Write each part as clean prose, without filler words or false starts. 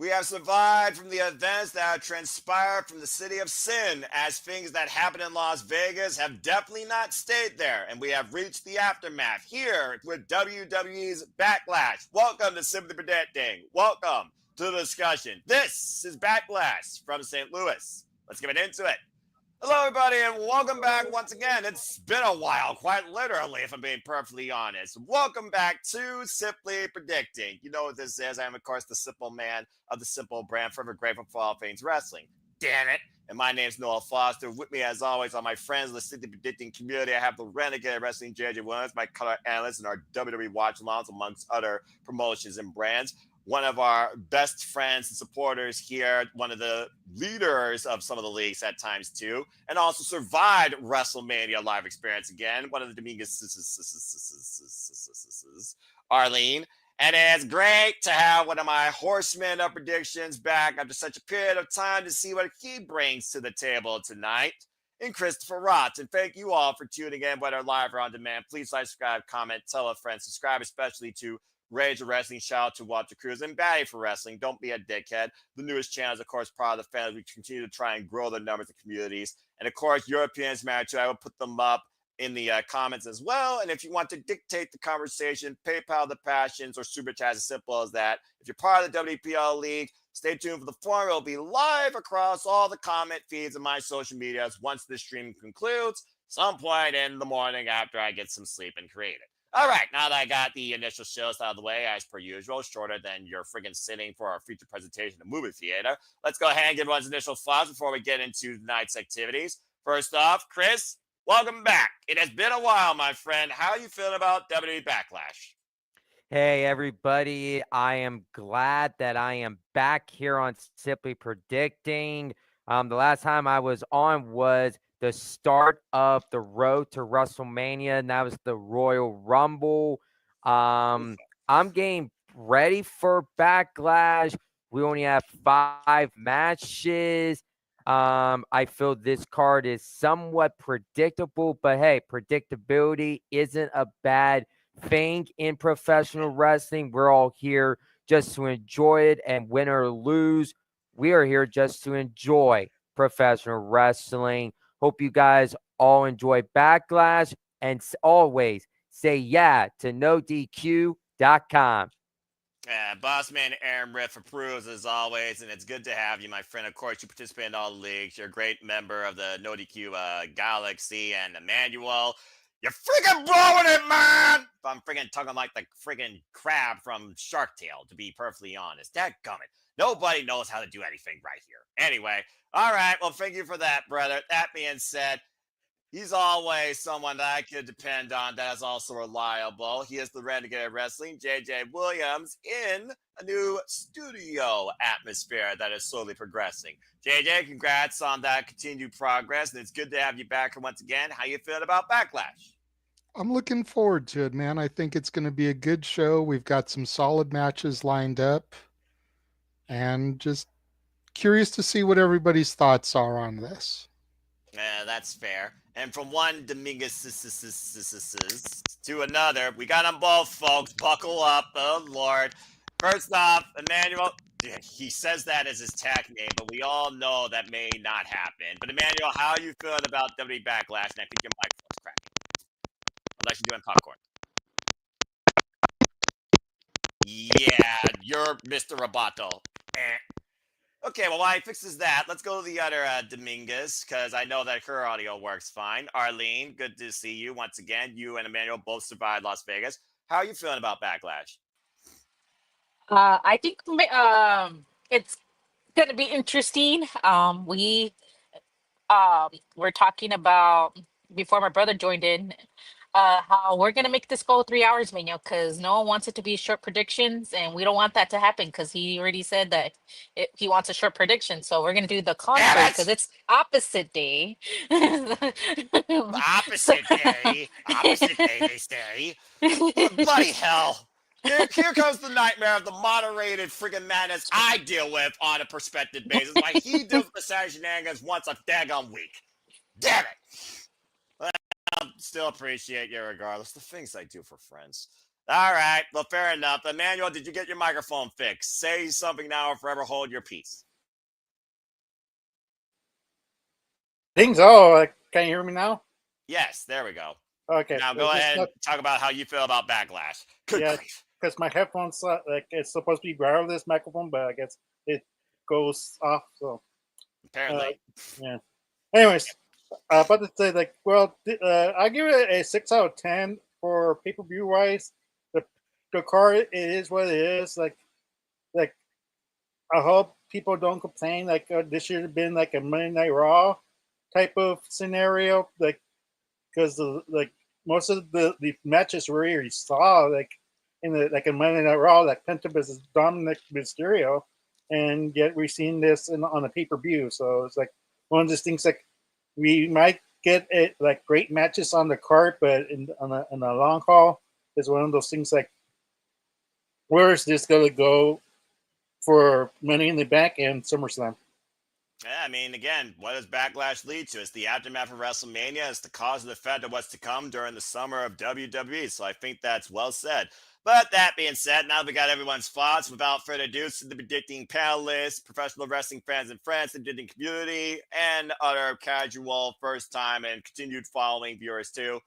We have survived from the events that have transpired from the city of sin, as things that happened in Las Vegas have definitely not stayed there, and we have reached the aftermath here with WWE's Backlash. Welcome to Simply Predicting. Welcome to the discussion. This is Backlash from St. Louis. Let's get into it. Hello, everybody, and welcome back once again. It's been a while, quite literally, if I'm being perfectly honest. Welcome back to Simply Predicting. You know what this is. I am, of course, the simple man of the simple brand, forever grateful for all things wrestling. Damn it. And my name's Noah Foster. With me, as always, are my friends in the Simply Predicting community. I have the Renegade Wrestling JJ Williams, my color analyst, and our WWE watch alongs, amongst other promotions and brands. One of our best friends and supporters here, one of the leaders of some of the leagues at times too, and also survived WrestleMania live experience again. One of the Dominik's Arlene. And it's great to have one of my horsemen of predictions back after such a period of time to see what he brings to the table tonight in Christopher Rotz. And thank you all for tuning in, whether live or on demand. Please like, subscribe, comment, tell a friend, subscribe especially to Rage of Wrestling. Shout out to Walter Cruz and Batty for Wrestling. Don't be a dickhead. The newest channel is, of course, part of the fans. We continue to try and grow the numbers of communities. And, of course, Europeans matter too. I will put them up in the comments as well. And if you want to dictate the conversation, PayPal the passions or Super Chat, as simple as that. If you're part of the WPL League, stay tuned for the forum. It will be live across all the comment feeds of my social medias once this stream concludes, some point in the morning after I get some sleep and create it. All right, now that I got the initial shows out of the way, as per usual, shorter than your friggin' sitting for our feature presentation in the movie theater, let's go ahead and give everyone's initial thoughts before we get into tonight's activities. First off, Chris, welcome back. It has been a while, my friend. How are you feeling about WWE Backlash? Hey, everybody. I am glad that I am back here on Simply Predicting. The last time I was on was the start of the road to WrestleMania, and that was the Royal Rumble. I'm getting ready for Backlash. We only have 5 matches. I feel this card is somewhat predictable, but hey, predictability isn't a bad thing in professional wrestling. We're all here just to enjoy it, and win or lose, we are here just to enjoy professional wrestling. Hope you guys all enjoy Backlash, and always say yeah to NoDQ.com. Bossman Aaron Riff approves as always, and it's good to have you, my friend. Of course, you participate in all the leagues. You're a great member of the No DQ Galaxy, and Emmanuel, you're freaking blowing it, man! I'm freaking talking like the freaking crab from Shark Tale, to be perfectly honest. Dadgummit. Nobody knows how to do anything right here. Anyway, all right, well, thank you for that, brother. That being said, he's always someone that I could depend on that is also reliable. He is the Renegade Wrestling, JJ Williams, in a new studio atmosphere that is slowly progressing. JJ, congrats on that continued progress, and it's good to have you back here once again. How you feeling about Backlash? I'm looking forward to it, man. I think it's going to be a good show. We've got some solid matches lined up, and just curious to see what everybody's thoughts are on this. Yeah, that's fair. And from one Dominguez to another, we got them both, folks. Buckle up. Oh, Lord. First off, Emmanuel, he says that as his tag name, but we all know that may not happen. But Emmanuel, how are you feeling about WWE Backlash? And I think your microphone's cracking. Unless you're doing popcorn. Yeah, you're Mr. Roboto. Okay, well, while he fixes that, let's go to the other Dominguez, because I know that her audio works fine. Arlene, good to see you once again. You and Emmanuel both survived Las Vegas. How are you feeling about Backlash? I think it's gonna be interesting. We were talking about before my brother joined in, how we're gonna make this go 3 hours, Mano, because no one wants it to be short predictions, and we don't want that to happen because he already said that he wants a short prediction. So we're gonna do the contrary because it's opposite day. So- Opposite day. Opposite day, they say. Bloody hell. Here comes the nightmare of the moderated friggin' madness I deal with on a perspective basis. Like he deals with the shenanigans once a daggone week. Damn it. Well, still appreciate you regardless. The things I do for friends. All right. Well, fair enough. Emmanuel, did you get your microphone fixed? Say something now or forever hold your peace. Think so. Can you hear me now? Yes, there we go. Okay. Now go ahead and talk about how you feel about Backlash. Good Yeah. grief. Because my headphones, it's supposed to be wireless microphone, but I guess it goes off. So Apparently. yeah. Anyways, about to say I give it a 6 out of 10 for pay-per-view wise. The card it is what it is. Like I hope people don't complain. This should have been like a Monday Night Raw type of scenario. Because most of the matches we already saw in a Monday Night Raw, like Penta versus Dominik Mysterio, and yet we're seeing this on a pay-per-view. So it's like one of those things we might get it great matches on the card, but on a long haul is one of those things where is this going to go for Money in the Bank and SummerSlam? Yeah, I mean, again, what does Backlash lead to? It's the aftermath of WrestleMania. It's the cause of the fact of what's to come during the summer of WWE. So I think that's well said. But that being said, now we got everyone's thoughts. Without further ado, to the predicting panelists, professional wrestling fans and friends, the predicting community, and other casual, first-time, and continued following viewers too.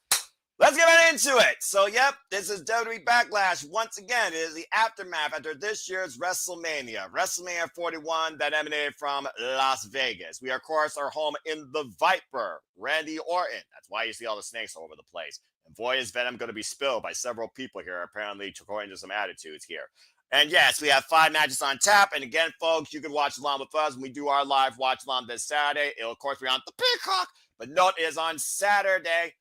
Let's get right into it. So, yep, this is WWE Backlash. Once again, it is the aftermath after this year's WrestleMania. WrestleMania 41 that emanated from Las Vegas. We, of course, are home in the Viper, Randy Orton. That's why you see all the snakes all over the place. And boy, is venom going to be spilled by several people here, apparently, according to some attitudes here. And yes, we have 5 matches on tap. And again, folks, you can watch along with us when we do our live watch along this Saturday. It'll, of course, be on the Peacock. But note it is on Saturday,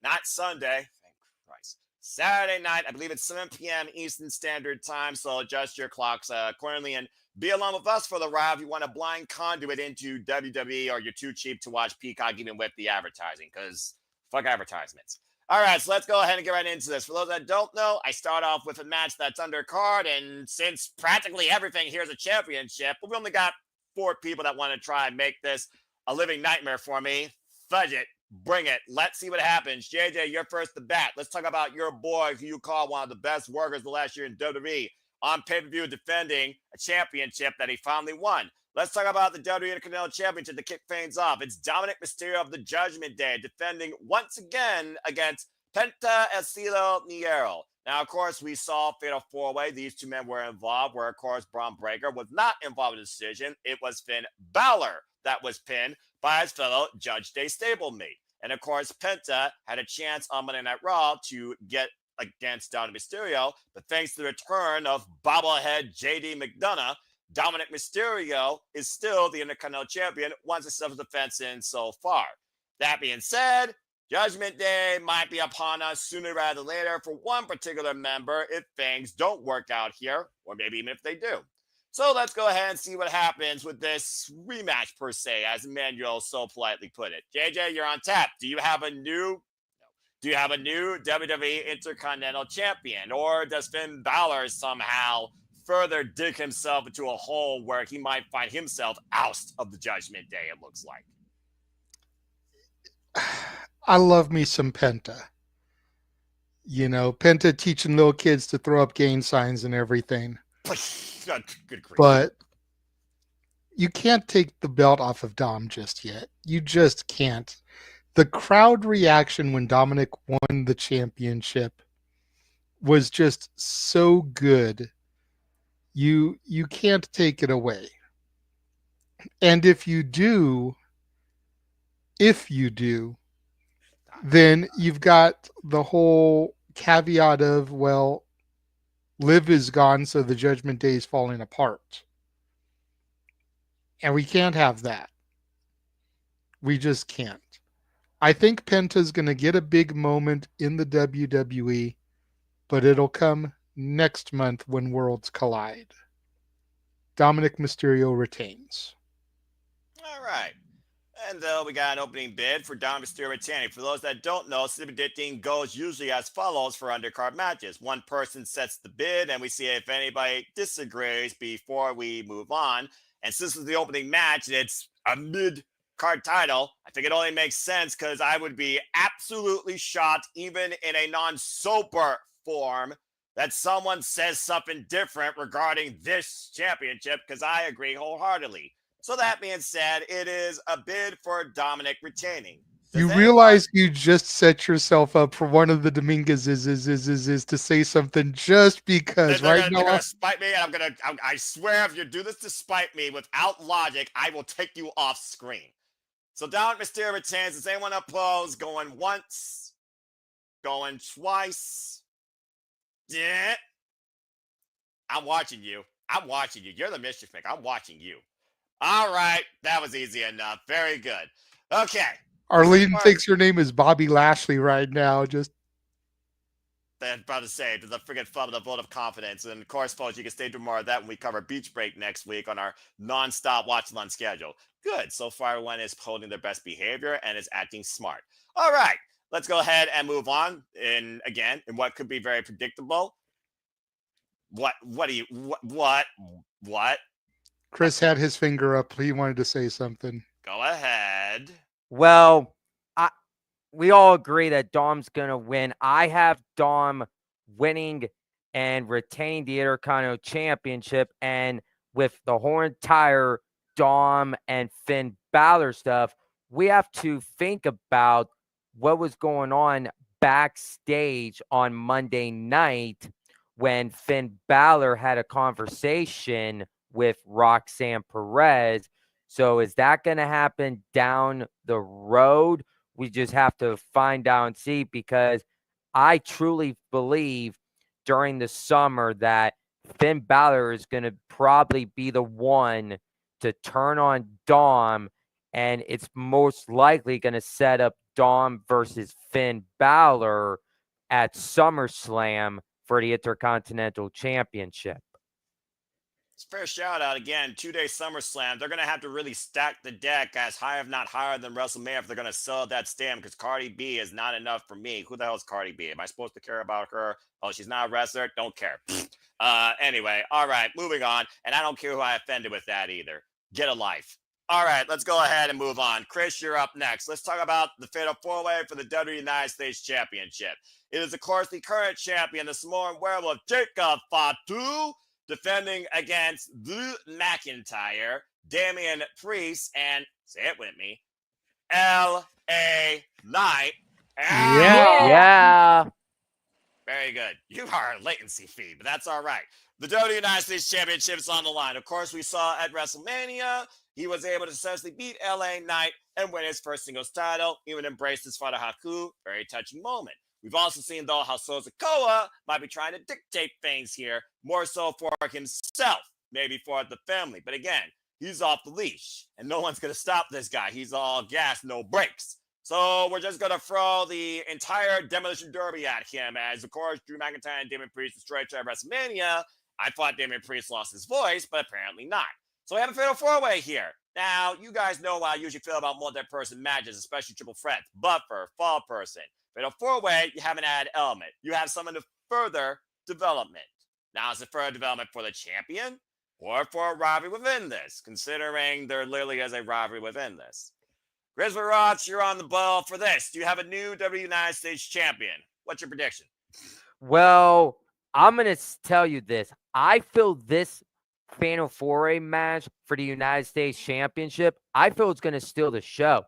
not Sunday. Thank Christ. Saturday night, I believe it's 7 p.m. Eastern Standard Time. So adjust your clocks accordingly and be along with us for the ride if you want a blind conduit into WWE or you're too cheap to watch Peacock even with the advertising because fuck advertisements. All right, so let's go ahead and get right into this. For those that don't know, I start off with a match that's undercard, and since practically everything here is a championship, but we only got 4 people that want to try and make this a living nightmare for me. Fudge it. Bring it. Let's see what happens. JJ, you're first to bat. Let's talk about your boy who you call one of the best workers the last year in WWE on pay-per-view defending a championship that he finally won. Let's talk about the WWE Intercontinental Championship to kick things off. It's Dominik Mysterio of the Judgment Day defending once again against Penta Estilo Niero. Now, of course, we saw Fatal 4-Way. These 2 men were involved, where, of course, Braun Breaker was not involved in the decision. It was Finn Balor that was pinned by his fellow Judge Day stablemate. And, of course, Penta had a chance on Monday Night Raw to get against Dominik Mysterio, but thanks to the return of bobblehead JD McDonough, Dominik Mysterio is still the Intercontinental Champion, one successful defense in so far. That being said, Judgment Day might be upon us sooner rather than later for one particular member if things don't work out here, or maybe even if they do. So let's go ahead and see what happens with this rematch per se, as Emmanuel so politely put it. JJ, you're on tap. Do you have a new WWE Intercontinental Champion, or does Finn Balor somehow further dig himself into a hole where he might find himself oust of the Judgment Day, it looks like? I love me some Penta. You know, Penta teaching little kids to throw up gang signs and everything. Good grief. But you can't take the belt off of Dom just yet. You just can't. The crowd reaction when Dominik won the championship was just so good. You can't take it away. And if you do, then you've got the whole caveat of, well, Liv is gone, so the Judgment Day is falling apart. And we can't have that. We just can't. I think Penta's going to get a big moment in the WWE, but it'll come next month when worlds collide. Dominik Mysterio retains. All right. And we got an opening bid for Dominik Mysterio retaining. For those that don't know, the bidding goes usually as follows for undercard matches. One person sets the bid, and we see if anybody disagrees before we move on. And since this is the opening match, and it's a mid-card title, I think it only makes sense because I would be absolutely shocked, even in a non-sober form that someone says something different regarding this championship, because I agree wholeheartedly. So that being said, it is a bid for Dominik retaining. Does You anyone- realize you just set yourself up for one of the Dominguez is to say something just because they're right gonna now. spite me, and I swear if you do this to spite me without logic, I will take you off screen. So Dominik Mysterio retains. Does anyone oppose? Going once, going twice. Yeah. I'm watching you. You're the mischief maker. I'm watching you. All right. That was easy enough. Very good. Okay. Arlene thinks your name is Bobby Lashley right now. Just I'm about to say, there's a friggin' fun of the vote of confidence. And of course, folks, you can stay tuned more of that when we cover Beach Break next week on our non-stop watch-along schedule. Good. So far, everyone is holding their best behavior and is acting smart. All right. Let's go ahead and move on. In what could be very predictable. What? Chris had his finger up. He wanted to say something. Go ahead. Well, we all agree that Dom's going to win. I have Dom winning and retaining the Intercontinental Championship. And with the whole entire Dom and Finn Balor stuff, we have to think about what was going on backstage on Monday night when Finn Balor had a conversation with Roxanne Perez. So is that going to happen down the road? We just have to find out and see, because I truly believe during the summer that Finn Balor is going to probably be the one to turn on Dom, and it's most likely going to set up Dom versus Finn Balor at SummerSlam for the Intercontinental Championship. It's a fair shout out again. 2-day SummerSlam. They're going to have to really stack the deck as high, if not higher, than WrestleMania if they're going to sell that stand, because Cardi B is not enough for me. Who the hell is Cardi B? Am I supposed to care about her? Oh, she's not a wrestler? Don't care. Anyway, all right, moving on. And I don't care who I offended with that either. Get a life. All right, let's go ahead and move on. Chris, you're up next. Let's talk about the Fatal 4-Way for the WWE United States Championship. It is, of course, the current champion, the Samoan werewolf, Jacob Fatu, defending against the McIntyre, Damian Priest, and, say it with me, L.A. Knight. Yeah. Very good. You are a latency feed, but that's all right. The WWE United States Championship is on the line. Of course, we saw at WrestleMania, he was able to successfully beat L.A. Knight and win his first singles title, even embraced his father Haku. Very touching moment. We've also seen, though, how Sikoa might be trying to dictate things here, more so for himself, maybe for the family. But again, he's off the leash, and no one's going to stop this guy. He's all gas, no brakes. So we're just going to throw the entire Demolition Derby at him, as, of course, Drew McIntyre and Damian Priest destroyed each other at WrestleMania. I thought Damian Priest lost his voice, but apparently not. So we have a Fatal 4-Way here. Now, you guys know how I usually feel about multi-person matches, especially triple threats. Buffer, fall person. Fatal 4-Way, you have an added element. You have some of the further development. Now, is it further development for the champion or for a rivalry within this, considering there literally is a rivalry within this? Grizzly Rods, you're on the ball for this. Do you have a new WWE United States champion? What's your prediction? Well, I'm going to tell you this. I feel this Fatal 4-Way match for the United States Championship, I feel it's going to steal the show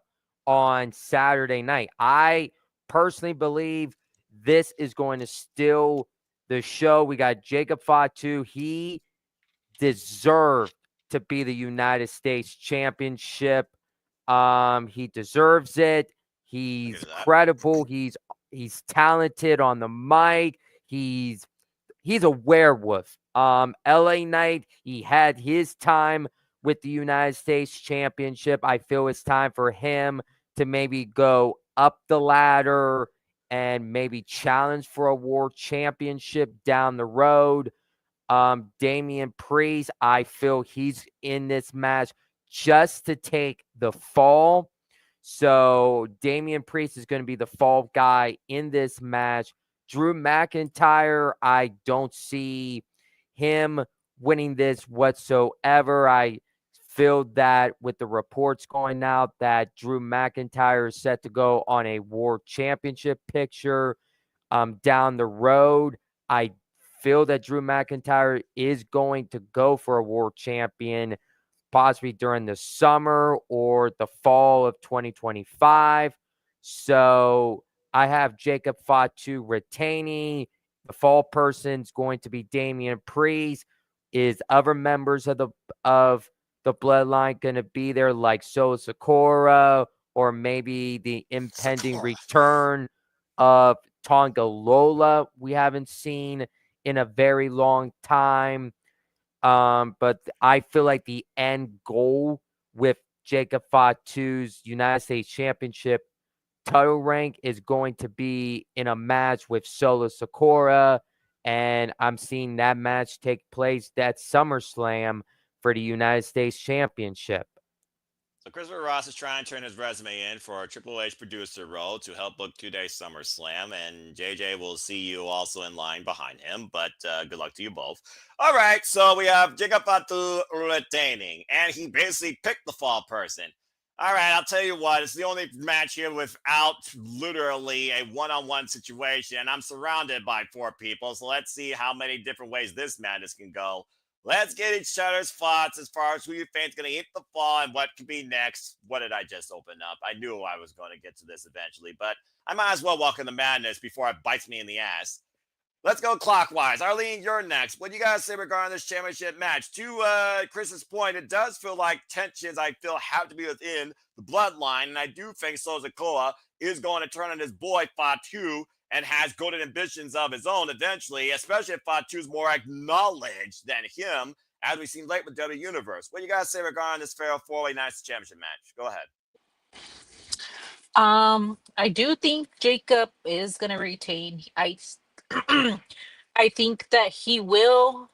on Saturday night. I personally believe this is going to steal the show. We got Jacob Fatu. He deserved to be the United States Championship. He deserves it. He's credible. He's talented on the mic. He's a werewolf. LA Knight, he had his time with the United States Championship. I feel it's time for him to maybe go up the ladder and maybe challenge for a world championship down the road. Damian Priest, I feel he's in this match just to take the fall. So Damian Priest is going to be the fall guy in this match. Drew McIntyre, I don't see him winning this whatsoever. I feel that with the reports going out that Drew McIntyre is set to go on a world championship picture down the road. I feel that Drew McIntyre is going to go for a world champion, possibly during the summer or the fall of 2025. So I have Jacob Fatu retaining. The fall person's going to be Damian Priest. Is other members of the bloodline going to be there, like Solo Sikoa, or maybe the impending return of Tonga Lola we haven't seen in a very long time. But I feel like the end goal with Jacob Fatu's United States Championship title rank is going to be in a match with Solo Sikoa, and I'm seeing that match take place at SummerSlam for the United States Championship. So Christopher Ross is trying to turn his resume in for a Triple H producer role to help book 2-day SummerSlam, and JJ will see you also in line behind him, but good luck to you both. All right, so we have Jacob Fatu retaining, and he basically picked the fall person. All right, I'll tell you what, it's the only match here without literally a one-on-one situation, and I'm surrounded by 4 people, so let's see how many different ways this madness can go. Let's get each other's thoughts as far as who you think is going to hit the fall and what could be next. What did I just open up? I knew I was going to get to this eventually, but I might as well walk in the madness before it bites me in the ass. Let's go clockwise. Arlene, you're next. What do you guys say regarding this championship match? To Chris's point, it does feel like tensions, I feel, have to be within the bloodline, and I do think Solo Sikoa is going to turn on his boy Fatu and has golden ambitions of his own eventually, especially if Fatu's more acknowledged than him, as we've seen late with W Universe. What do you guys say regarding this Fatal 4-Way Nights Championship match? Go ahead. I do think Jacob is gonna retain. I think that he will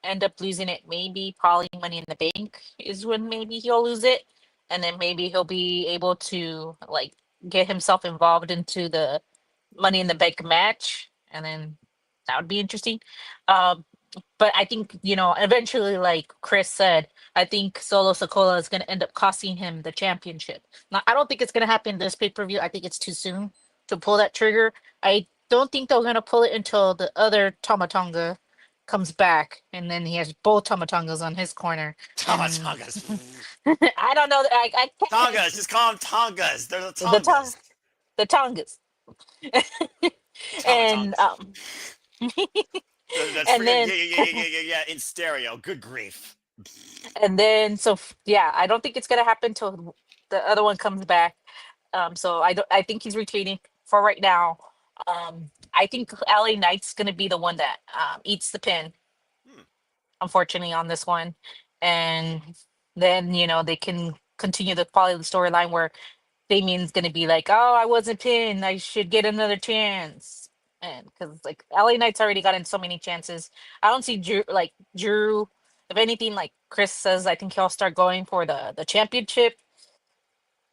end up losing it. Maybe probably Money in the Bank is when maybe he'll lose it, and then maybe he'll be able to like get himself involved into the Money in the Bank match, and then that would be interesting. Um, but I think, eventually, like Chris said, I think Solo Sikoa is going to end up costing him the championship. Now, I don't think it's going to happen this pay per view. I think it's too soon to pull that trigger. I don't think they're going to pull it until the other Tomatonga comes back, and then he has both Tomatongas on his corner. Tongas. I don't know. I can't. Tongas. Just call them Tongas. They're the The Tongas. the Tongas. And That's and then yeah, in stereo. Good grief. and then yeah, I don't think it's gonna happen till the other one comes back. So I think he's retaining for right now. I think LA Knight's gonna be the one that eats the pin, unfortunately, on this one. And then they can continue the storyline where Damian's gonna be like, "Oh, I wasn't pinned. I should get another chance." And because like LA Knight's already gotten so many chances, I don't see Drew. If anything, like Chris says, I think he'll start going for the championship.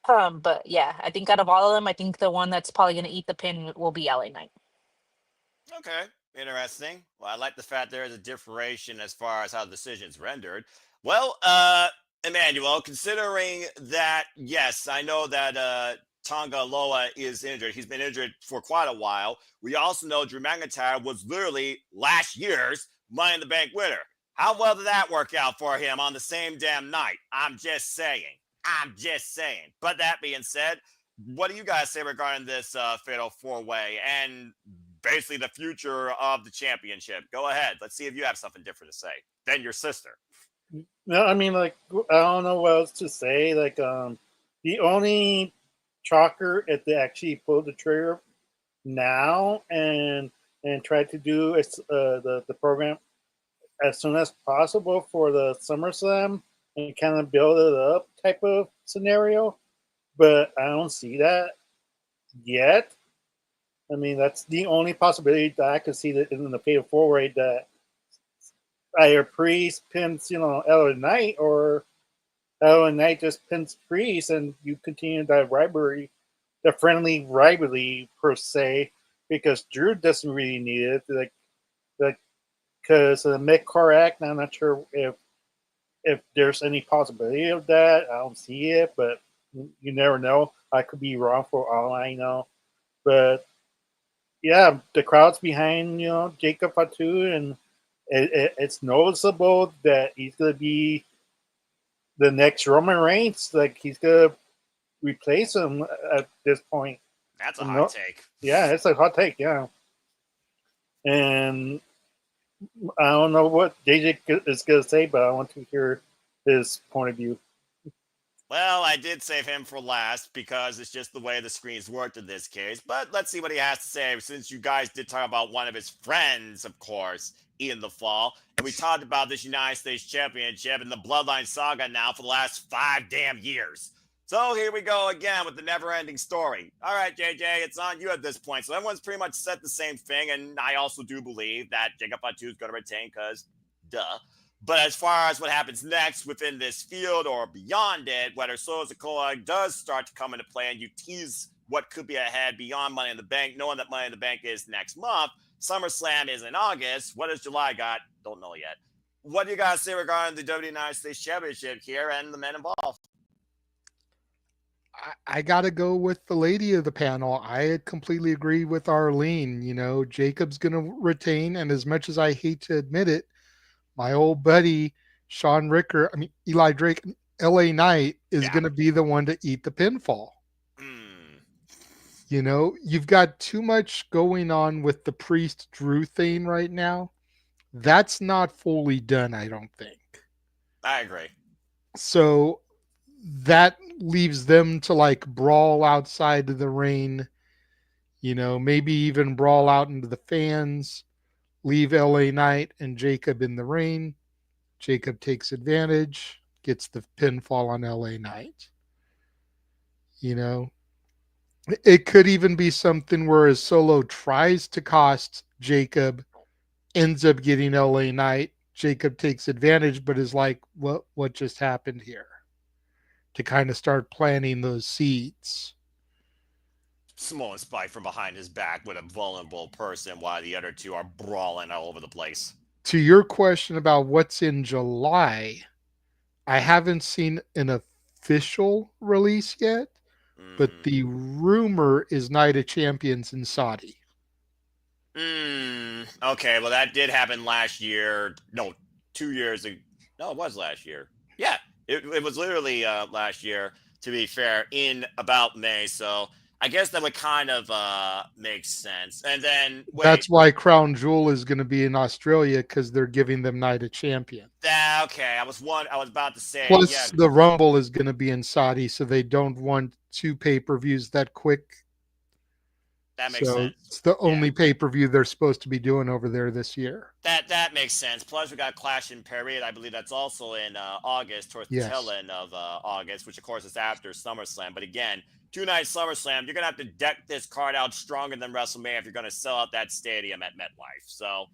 But yeah, I think out of all of them, I think the one that's probably gonna eat the pin will be LA Knight. Okay, interesting. Well, I like the fact there is a differentiation as far as how the decision's rendered. Well, Emmanuel, considering that, yes, I know that Tonga Loa is injured. He's been injured for quite a while. We also know Drew McIntyre was literally last year's Money in the Bank winner. How well did that work out for him on the same damn night? I'm just saying. But that being said, what do you guys say regarding this Fatal 4-Way and basically the future of the championship? Go ahead. Let's see if you have something different to say than your sister. No, I mean, like, I don't know what else to say. Like, the only shocker if they actually pulled the trigger now and try to do the program as soon as possible for the SummerSlam and kind of build it up type of scenario, but I don't see that yet. I mean, that's the only possibility that I could see that in the Fatal 4-Way, that either Priest pins, LA Knight, or LA Knight just pins Priest, and you continue that rivalry, the friendly rivalry per se, because Drew doesn't really need it. Because of the mid-car act, I'm not sure if there's any possibility of that. I don't see it, but you never know. I could be wrong for all I know. But yeah, the crowd's behind Jacob Fatu, and it's noticeable that he's gonna be the next Roman Reigns. Like he's gonna replace him at this point. That's a And hot take. Yeah, it's a hot take. Yeah, and I don't know what JJ is gonna say, but I want to hear his point of view. Well, I did save him for last because it's just the way the screens worked in this case. But let's see what he has to say, since you guys did talk about one of his friends, of course, in the fall. And we talked about this United States Championship and the Bloodline saga now for the last 5 damn years. So here we go again with the never-ending story. All right, JJ, it's on you at this point. So everyone's pretty much said the same thing, and I also do believe that Jacob Fatu is going to retain because, duh. But as far as what happens next within this field or beyond it, whether Solo Sikoa does start to come into play and you tease what could be ahead beyond Money in the Bank, knowing that Money in the Bank is next month, SummerSlam is in August. What has July got? Don't know yet. What do you guys say regarding the WWE United States Championship here and the men involved? I got to go with the lady of the panel. I completely agree with Arlene. Jacob's going to retain. And as much as I hate to admit it, my old buddy, Eli Drake, LA Knight is going to be the one to eat the pinfall. You've got too much going on with the Priest Drew thing right now. That's not fully done, I don't think. I agree. So that leaves them to brawl outside of the ring, maybe even brawl out into the fans, leave LA Knight and Jacob in the ring. Jacob takes advantage, gets the pinfall on LA Knight. It could even be something where Solo tries to cost Jacob, ends up getting LA Knight. Jacob takes advantage, but is like, what just happened here? To kind of start planting those seeds. Samoan spike from behind his back with a vulnerable person while the other two are brawling all over the place. To your question about what's in July, I haven't seen an official release yet, but the rumor is Night of Champions in Saudi. Okay, well, that did happen last year. No, 2 years ago. No, it was last year. Yeah, it was literally last year, to be fair, in about May. So I guess that would kind of make sense. And then that's why Crown Jewel is going to be in Australia, because they're giving them Night of Champions. Okay, I was about to say. Plus, the Rumble is going to be in Saudi, so they don't want 2 pay-per-views that quick. That makes sense. It's the only pay-per-view they're supposed to be doing over there this year. That makes sense. Plus, we got Clash in Paris. I believe that's also in August, towards the tail end of August, which, of course, is after SummerSlam. But again, 2-night SummerSlam, you're going to have to deck this card out stronger than WrestleMania if you're going to sell out that stadium at MetLife. So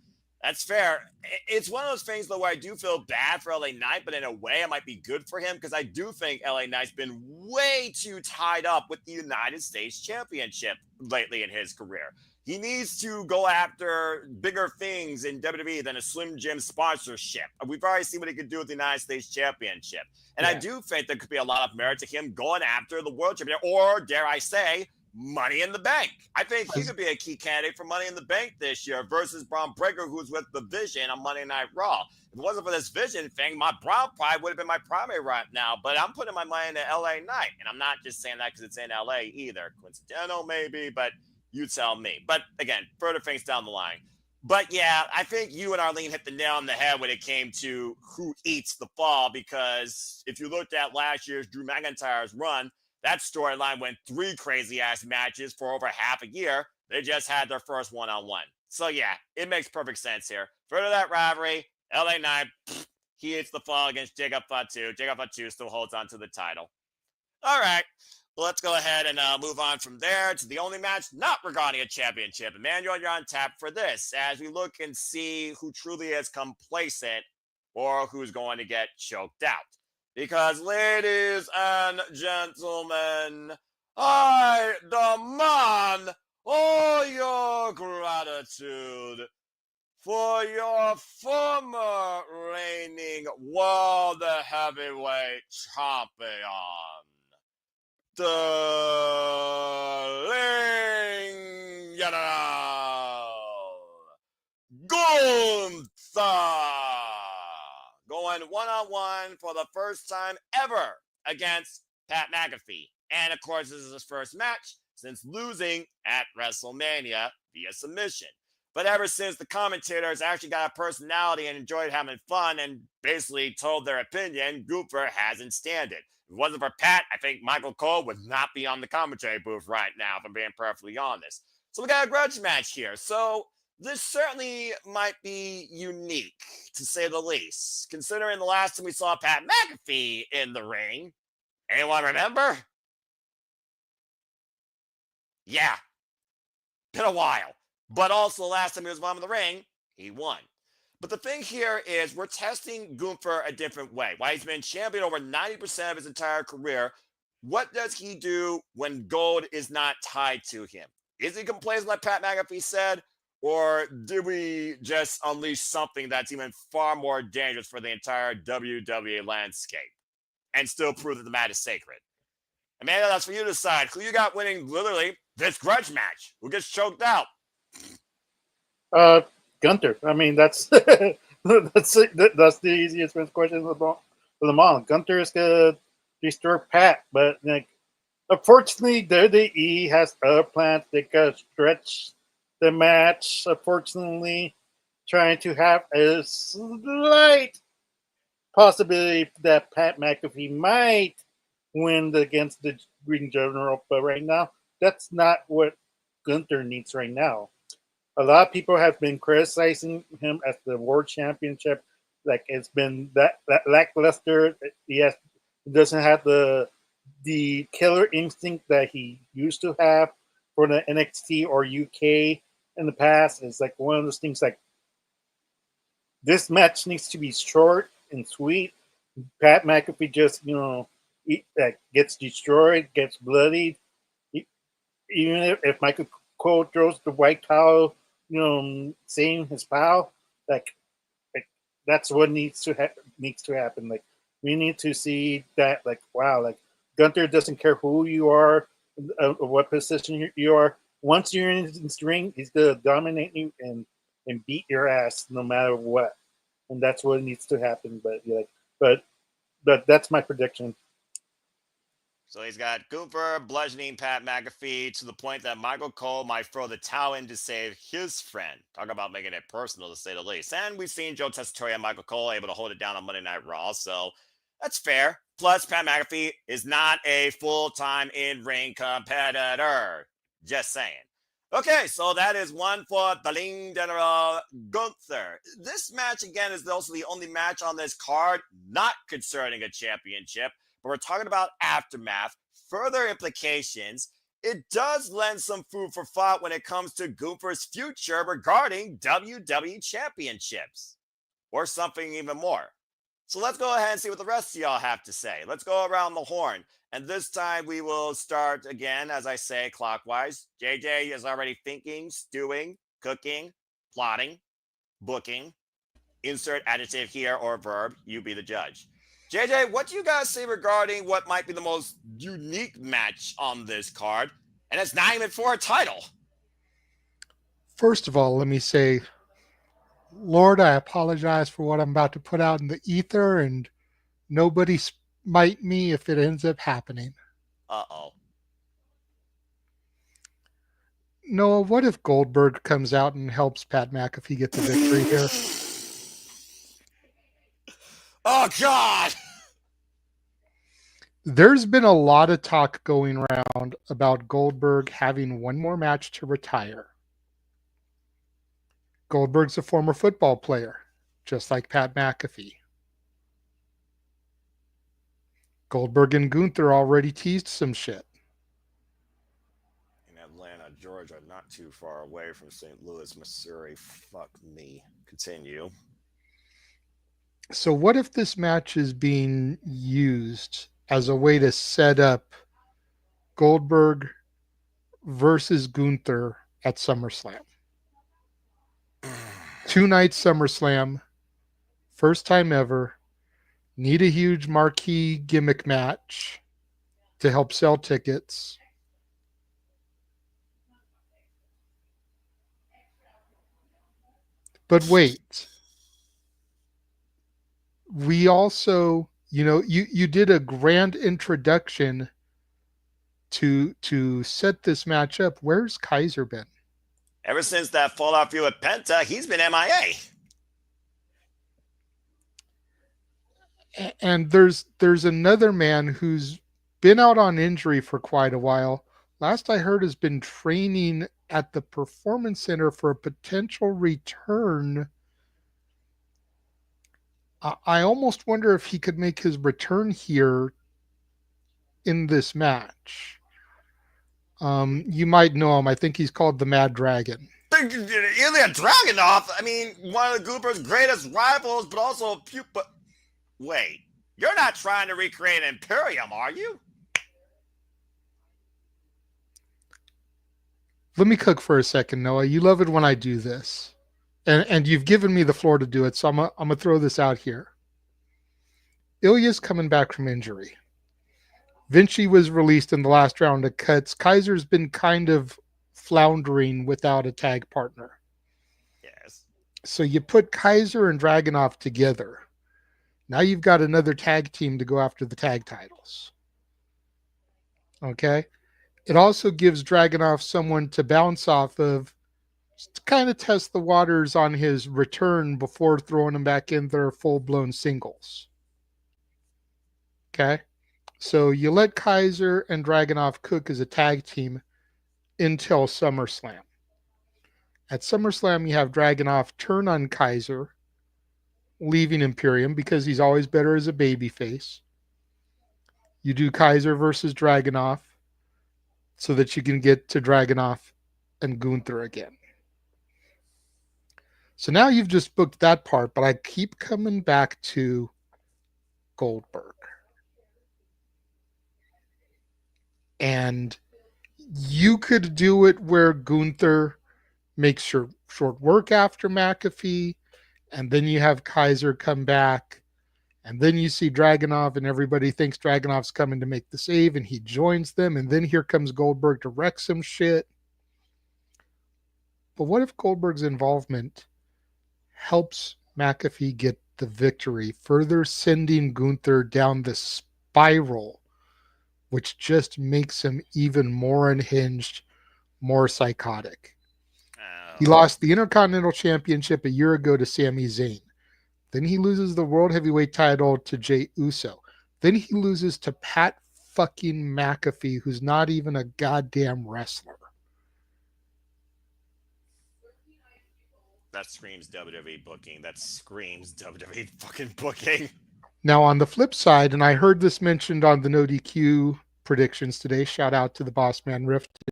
that's fair. It's one of those things, though, where I do feel bad for LA Knight, but in a way, it might be good for him because I do think LA Knight's been way too tied up with the United States Championship lately in his career. He needs to go after bigger things in WWE than a Slim Jim sponsorship. We've already seen what he could do with the United States Championship. And I do think there could be a lot of merit to him going after the World Championship, or dare I say, Money in the Bank. I think he could be a key candidate for Money in the Bank this year versus Braun Breaker, who's with the Vision on Monday Night Raw. If it wasn't for this Vision thing, my Braun probably would have been my primary right now, but I'm putting my money into LA Knight. And I'm not just saying that because it's in LA either. Coincidental, maybe, but you tell me. But again, further things down the line. But yeah, I think you and Arlene hit the nail on the head when it came to who eats the fall, because if you looked at last year's Drew McIntyre's run, that storyline went 3 crazy-ass matches for over half a year. They just had their first one-on-one. So yeah, it makes perfect sense here. Further that rivalry, LA Knight, he eats the fall against Jacob Fatu. Jacob Fatu still holds on to the title. All right. Well, let's go ahead and move on from there to the only match not regarding a championship. Emmanuel, you're on tap for this as we look and see who truly is complacent or who's going to get choked out. Because, ladies and gentlemen, I demand all your gratitude for your former reigning World Heavyweight Champion, the Ling General. going one-on-one for the first time ever against Pat McAfee. And of course, this is his first match since losing at WrestleMania via submission. But ever since, the commentators actually got a personality and enjoyed having fun and basically told their opinion, Gunther hasn't stand it. If it wasn't for Pat, I think Michael Cole would not be on the commentary booth right now, if I'm being perfectly honest. So we got a grudge match here. So this certainly might be unique, to say the least, considering the last time we saw Pat McAfee in the ring. Anyone remember? Yeah, been a while. But also, the last time he was bottom of the ring, he won. But the thing here is we're testing Gunther a different way. While he's been champion over 90% of his entire career, what does he do when gold is not tied to him? Is he complacent like Pat McAfee said? Or did we just unleash something that's even far more dangerous for the entire WWE landscape and still prove that the match is sacred? Amanda, that's for you to decide. Who you got winning literally this grudge match? Who gets choked out? Gunther. I mean, that's that's the easiest question of them all. Gunther is gonna destroy Pat, but like, unfortunately, WWE has other plans. They gotta stretch the match. Unfortunately, trying to have a slight possibility that Pat McAfee might win against the Green General, but right now, that's not what Gunther needs right now. A lot of people have been criticizing him as the world championship. Like, it's been that lackluster. He doesn't have the killer instinct that he used to have for the NXT or UK in the past. It's like one of those things like, this match needs to be short and sweet. Pat McAfee just, gets destroyed, gets bloodied. Even if Michael Cole throws the white towel, saving his pal, like that's what needs to happen. Like, we need to see that, like, wow, like Gunther doesn't care who you are, what position you are. Once you're in this ring, he's gonna dominate you and beat your ass no matter what, and that's what needs to happen. But that's my prediction. So he's got Gunther bludgeoning Pat McAfee to the point that Michael Cole might throw the towel in to save his friend. Talk about making it personal, to say the least. And we've seen Joe Tessitore and Michael Cole able to hold it down on Monday Night Raw, so that's fair. Plus, Pat McAfee is not a full-time in-ring competitor. Just saying. Okay, so that is one for Berlin General Gunther. This match, again, is also the only match on this card not concerning a championship. But we're talking about aftermath, further implications. It does lend some food for thought when it comes to Gunther's future regarding WWE championships, or something even more. So let's go ahead and see what the rest of y'all have to say. Let's go around the horn. And this time we will start again, as I say, clockwise. JJ is already thinking, stewing, cooking, plotting, booking. Insert adjective here or verb. You be the judge. JJ, what do you guys say regarding what might be the most unique match on this card? And it's not even for a title. First of all, let me say, Lord, I apologize for what I'm about to put out in the ether, and nobody smite me if it ends up happening. Uh-oh. Noah, what if Goldberg comes out and helps Pat McAfee get the victory here? Oh, God! There's been a lot of talk going around about Goldberg having one more match to retire. Goldberg's a former football player, just like Pat McAfee. Goldberg and Gunther already teased some shit. In Atlanta, Georgia, not too far away from St. Louis, Missouri. Fuck me. Continue. So what if this match is being used as a way to set up Goldberg versus Gunther at SummerSlam? 2-night SummerSlam, first time ever. Need a huge marquee gimmick match to help sell tickets. But wait. we also, you did a grand introduction to set this match up. Where's Kaiser been? Ever since that fallout feud with Penta, he's been MIA. And there's another man who's been out on injury for quite a while. Last I heard has been training at the Performance Center for a potential return. I almost wonder if he could make his return here in this match. You might know him. I think he's called the Mad Dragon. Ilya Dragunov, I mean, one of the Gooper's greatest rivals, but also but wait, you're not trying to recreate Imperium, are you? Let me cook for a second, Noah. You love it when I do this. And you've given me the floor to do it, so I'm going to throw this out here. Ilya's coming back from injury. Vinci was released in the last round of cuts. Kaiser's been kind of floundering without a tag partner. Yes. So you put Kaiser and Dragunov together. Now you've got another tag team to go after the tag titles. Okay? It also gives Dragunov someone to bounce off of, just to kind of test the waters on his return before throwing him back in their full-blown singles. Okay? So you let Kaiser and Dragunov cook as a tag team until SummerSlam. At SummerSlam, you have Dragunov turn on Kaiser, leaving Imperium because he's always better as a babyface. You do Kaiser versus Dragunov so that you can get to Dragunov and Gunther again. So now you've just booked that part, but I keep coming back to Goldberg. And you could do it where Gunther makes short work after McAfee, and then you have Kaiser come back, and then you see Dragunov, and everybody thinks Dragunov's coming to make the save, and he joins them, and then here comes Goldberg to wreck some shit. But what if Goldberg's involvement helps McAfee get the victory, further sending Gunther down the spiral, which just makes him even more unhinged, more psychotic? He lost the Intercontinental Championship a year ago to Sami Zayn. Then he loses the World Heavyweight title to Jey Uso. Then he loses to Pat fucking McAfee, who's not even a goddamn wrestler. That screams WWE booking. That screams WWE fucking booking. Now, on the flip side, and I heard this mentioned on the No DQ predictions today, shout out to the Boss Man Rift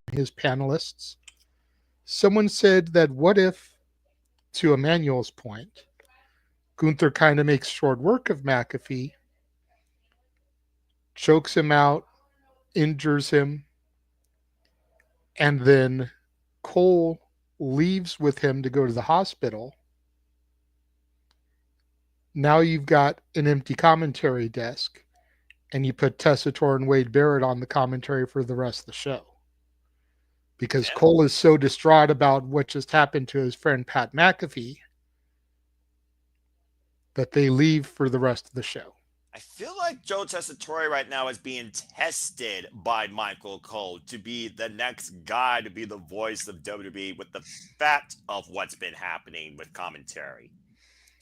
and his panelists. Someone said that what if, to Emmanuel's point, Gunther kind of makes short work of McAfee, chokes him out, injures him, and then Cole leaves with him to go to the hospital. Now you've got an empty commentary desk, and you put Tessitore and Wade Barrett on the commentary for the rest of the show. Because Cole is so distraught about what just happened to his friend Pat McAfee that they leave for the rest of the show. I feel like Joe Tessitore right now is being tested by Michael Cole to be the next guy to be the voice of WWE with the fact of what's been happening with commentary.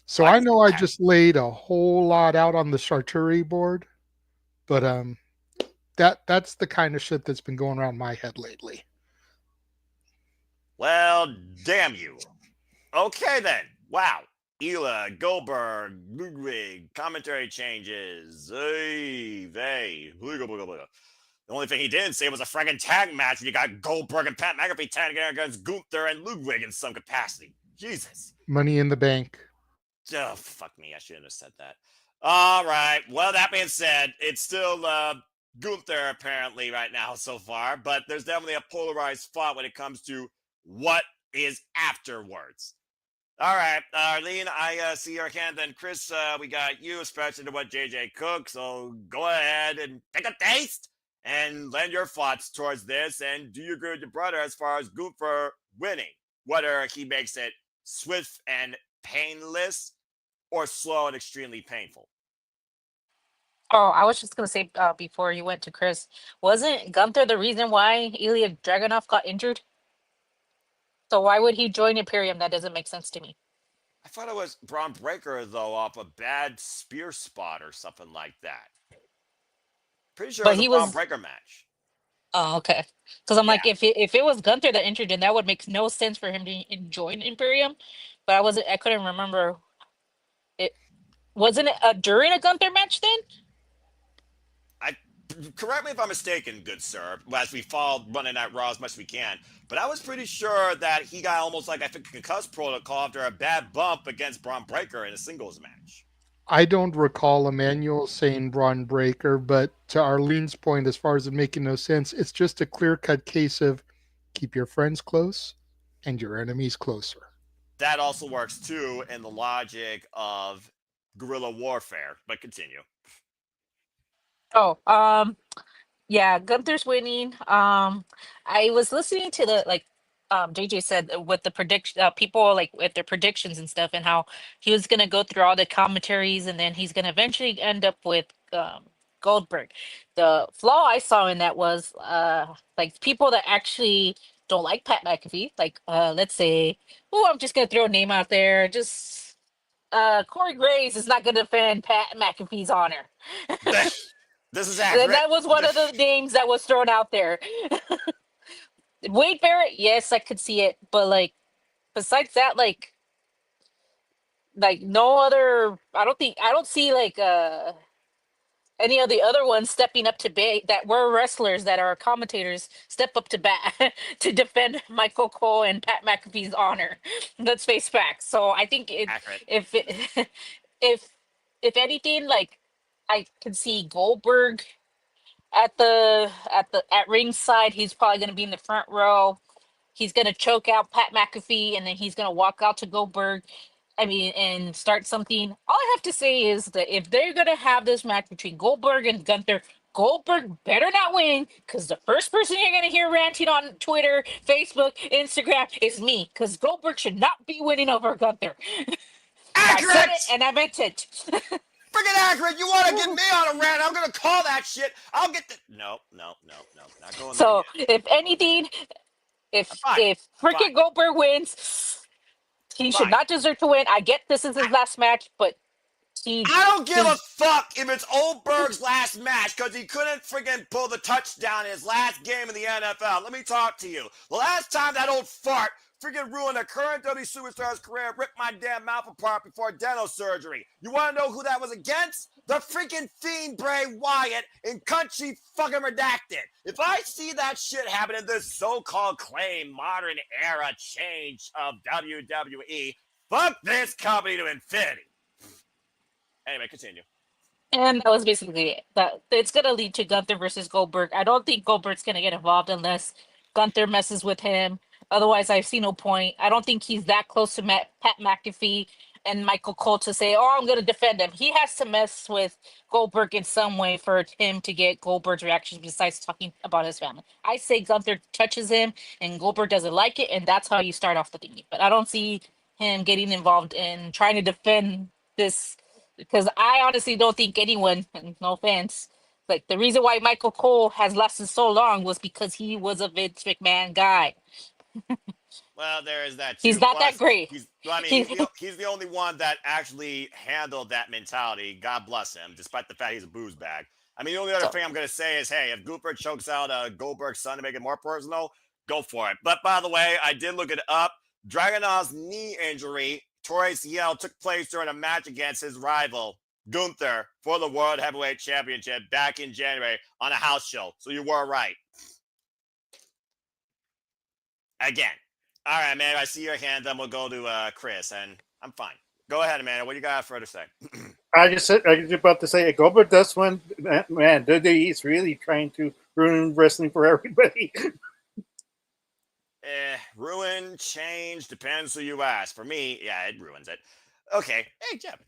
So I know I just laid a whole lot out on the charcuterie board, but that's the kind of shit that's been going around my head lately. Well, damn you. Okay then. Wow. Ela, Goldberg, Ludwig, commentary changes. The only thing he didn't say was a friggin' tag match, and you got Goldberg and Pat McAfee tagging against Gunther and Ludwig in some capacity. Jesus. Money in the Bank. Oh, fuck me. I shouldn't have said that. All right. Well, that being said, it's still Gunther apparently right now so far, but there's definitely a polarized spot when it comes to what is afterwards. All right, Arlene, I see your hand. Then, Chris, we got you, especially to what JJ cooks. So go ahead and take a taste and lend your thoughts towards this. And do you agree with your brother as far as Gunther winning? Whether he makes it swift and painless, or slow and extremely painful. Oh, I was just gonna say before you went to Chris, wasn't Gunther the reason why Ilya Dragunov got injured? So why would he join Imperium? That doesn't make sense to me. I thought it was Braun Breaker, though, off a bad spear spot or something like that. Pretty sure it But was a he Braun was. Breaker match. Oh, okay. Because I'm Yeah. like, if it was Gunther that injured him, that would make no sense for him to join Imperium. But I couldn't remember. It wasn't it during a Gunther match then? Correct me if I'm mistaken, good sir, as we follow Monday Night Raw as much as we can, but I was pretty sure that he got almost like, I think, a concussed protocol after a bad bump against Braun Breaker in a singles match. I don't recall Emmanuel saying Braun Breaker, but to Arlene's point, as far as it making no sense, it's just a clear-cut case of keep your friends close and your enemies closer. That also works, too, in the logic of guerrilla warfare, but continue. Oh, yeah, Gunther's winning. I was listening to the JJ said with the prediction people like with their predictions and stuff and how he was gonna go through all the commentaries and then he's gonna eventually end up with Goldberg. The flaw I saw in that was like people that actually don't like Pat McAfee, like let's say, oh, I'm just gonna throw a name out there, just Corey Graves is not gonna defend Pat McAfee's honor. This is And accurate. that was one of the names that was thrown out there. Wade Barrett, yes, I could see it, but like besides that, like no other. I don't see like any of the other ones stepping up to bat that were wrestlers that are commentators step up to bat to defend Michael Cole and Pat McAfee's honor. Let's face facts. So I think Accurate. if it, if if anything, like I can see Goldberg at ringside. He's probably going to be in the front row. He's going to choke out Pat McAfee, and then he's going to walk out to Goldberg. I mean, and start something. All I have to say is that if they're going to have this match between Goldberg and Gunther, Goldberg better not win, because the first person you're going to hear ranting on Twitter, Facebook, Instagram is me, because Goldberg should not be winning over Gunther. I said Accurate! it, and I meant it. Freaking accurate! You want to get me on a rant? I'm gonna call that shit. I'll get the no, not going So, there if anything, if Fine. freaking Goldberg wins, he should Fine. not deserve to win. I get this is his last match, but he. I don't give a fuck if it's Oldberg's last match because he couldn't freaking pull the touchdown in his last game in the NFL. Let me talk to you. The last time that old fart freaking ruined a current WWE superstar's career, ripped my damn mouth apart before dental surgery. You want to know who that was against? The freaking Fiend Bray Wyatt in Country fucking Redacted. If I see that shit happen in this so-called claim modern era change of WWE, fuck this company to infinity. Anyway, continue. And that was basically it. That it's gonna lead to Gunther versus Goldberg. I don't think Goldberg's gonna get involved unless Gunther messes with him. Otherwise, I see no point. I don't think he's that close to Pat McAfee and Michael Cole to say, "Oh, I'm gonna defend him." He has to mess with Goldberg in some way for him to get Goldberg's reaction. Besides talking about his family, I say Gunther touches him and Goldberg doesn't like it, and that's how you start off the thingy. But I don't see him getting involved in trying to defend this because I honestly don't think anyone, and no offense, like the reason why Michael Cole has lasted so long was because he was a Vince McMahon guy. Well, there is that too. He's not Plus, that great. He's He- the only one that actually handled that mentality. God bless him, despite the fact he's a booze bag. I mean, the only other thing I'm going to say is, hey, if Gunther chokes out Goldberg's son to make it more personal, go for it. But by the way, I did look it up. Dragunov's knee injury, torn ACL, took place during a match against his rival, Gunther, for the World Heavyweight Championship back in January on a house show. So you were right. Again. All right, man, I see your hand. Then we'll go to Chris, and I'm fine. Go ahead, Amanda. What do you got further to say? I was about to say, if Goldberg does win, man, WWE is really trying to ruin wrestling for everybody. Ruin, change, depends who you ask. For me, yeah, it ruins it. Okay. Hey, Jeff.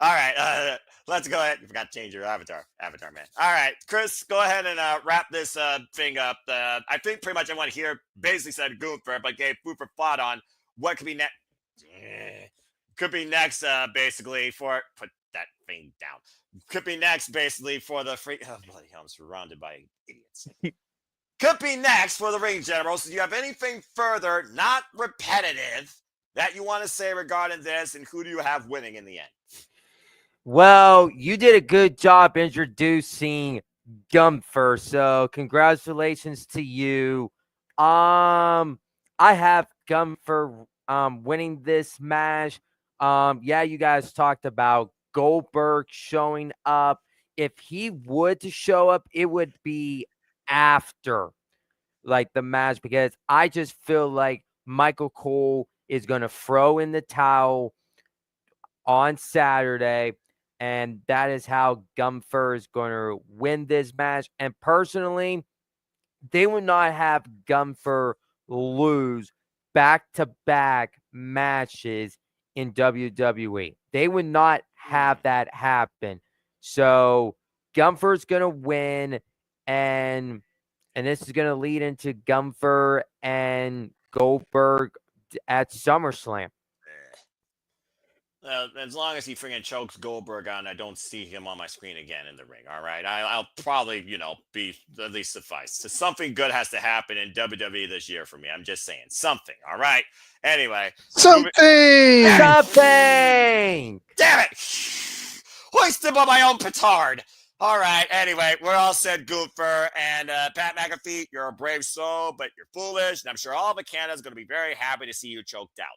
All right. Let's go ahead. You forgot to change your avatar, man. All right, Chris, go ahead and wrap this thing up. I think pretty much everyone here basically said Gunther, but gave food for thought on what could be next. Could be next, basically, for put that thing down. Could be next, basically, for the free. Oh, bloody hell! I'm surrounded by idiots. Could be next for the ring generals. Do you have anything further, not repetitive, that you want to say regarding this, and who do you have winning in the end? Well, you did a good job introducing Gunther, so congratulations to you. I have Gunther winning this match. Yeah, you guys talked about Goldberg showing up. If he would to show up, it would be after like the match, because I just feel like Michael Cole is going to throw in the towel on Saturday, and that is how Gunther is going to win this match. And personally, they would not have Gunther lose back-to-back matches in WWE. They would not have that happen. So Gunther's going to win, and this is going to lead into Gunther and Goldberg at SummerSlam. As long as he freaking chokes Goldberg on, I don't see him on my screen again in the ring. All right, I'll probably, be at least suffice. So something good has to happen in WWE this year for me. I'm just saying something. All right. Anyway, Something. Something. damn it! Hoisted by my own petard. All right. Anyway, we're all said, Gunther and Pat McAfee. You're a brave soul, but you're foolish, and I'm sure all of Canada is going to be very happy to see you choked out.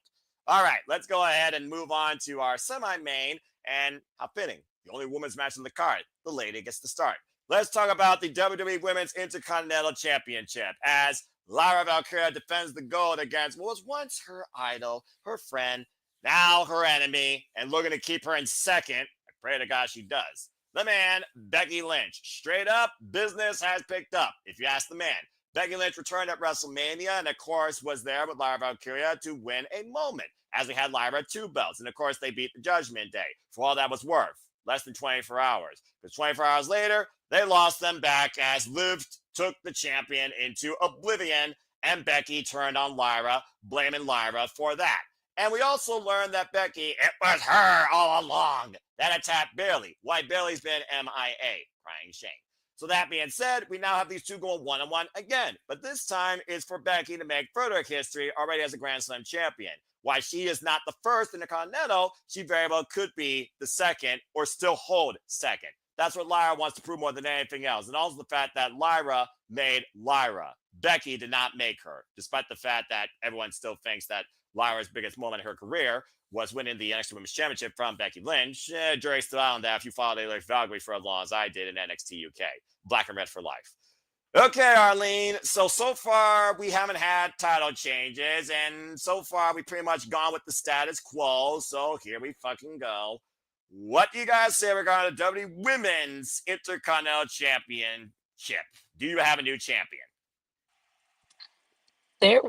All right, let's go ahead and move on to our semi-main, and how fitting, the only women's match on the card. The lady gets to start. Let's talk about the WWE Women's Intercontinental Championship as Lyra Valkyria defends the gold against what was once her idol, her friend, now her enemy, and looking to keep her in second. I pray to God she does. The man, Becky Lynch. Straight up, business has picked up, if you ask the man. Becky Lynch returned at WrestleMania and, of course, was there with Lyra Valkyria to win a moment, as we had Lyra 2 belts. And, of course, they beat the Judgment Day for all that was worth. Less than 24 hours. Because 24 hours later, they lost them back as Liv took the champion into oblivion, and Becky turned on Lyra, blaming Lyra for that. And we also learned that Becky, it was her all along that attacked Bayley. Why Bayley's been MIA. Crying shame. So that being said, we now have these two going one-on-one again. But this time is for Becky to make further history already as a Grand Slam champion. While she is not the first in the Continental, she very well could be the second or still hold second. That's what Lyra wants to prove more than anything else. And also the fact that Lyra made Lyra. Becky did not make her, despite the fact that everyone still thinks that Lyra's biggest moment in her career was winning the NXT Women's Championship from Becky Lynch. Jury's still out on that if you followed like Valkyrie for as long as I did in NXT UK. Black and red for life. Okay, Arlene. So far, we haven't had title changes, and so far, we pretty much gone with the status quo. So here we fucking go. What do you guys say regarding the WWE Women's Intercontinental Championship? Do you have a new champion? There,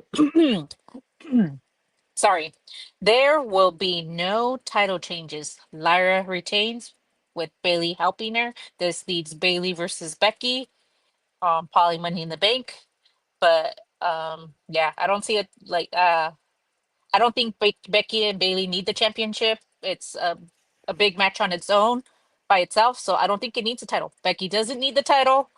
sorry, there will be no title changes. Lyra retains with Bailey helping her. This leads Bailey versus Becky. Probably Money in the Bank. But yeah, I don't see it like I don't think Becky and Bailey need the championship. It's a big match on its own by itself, so I don't think it needs a title. Becky doesn't need the title,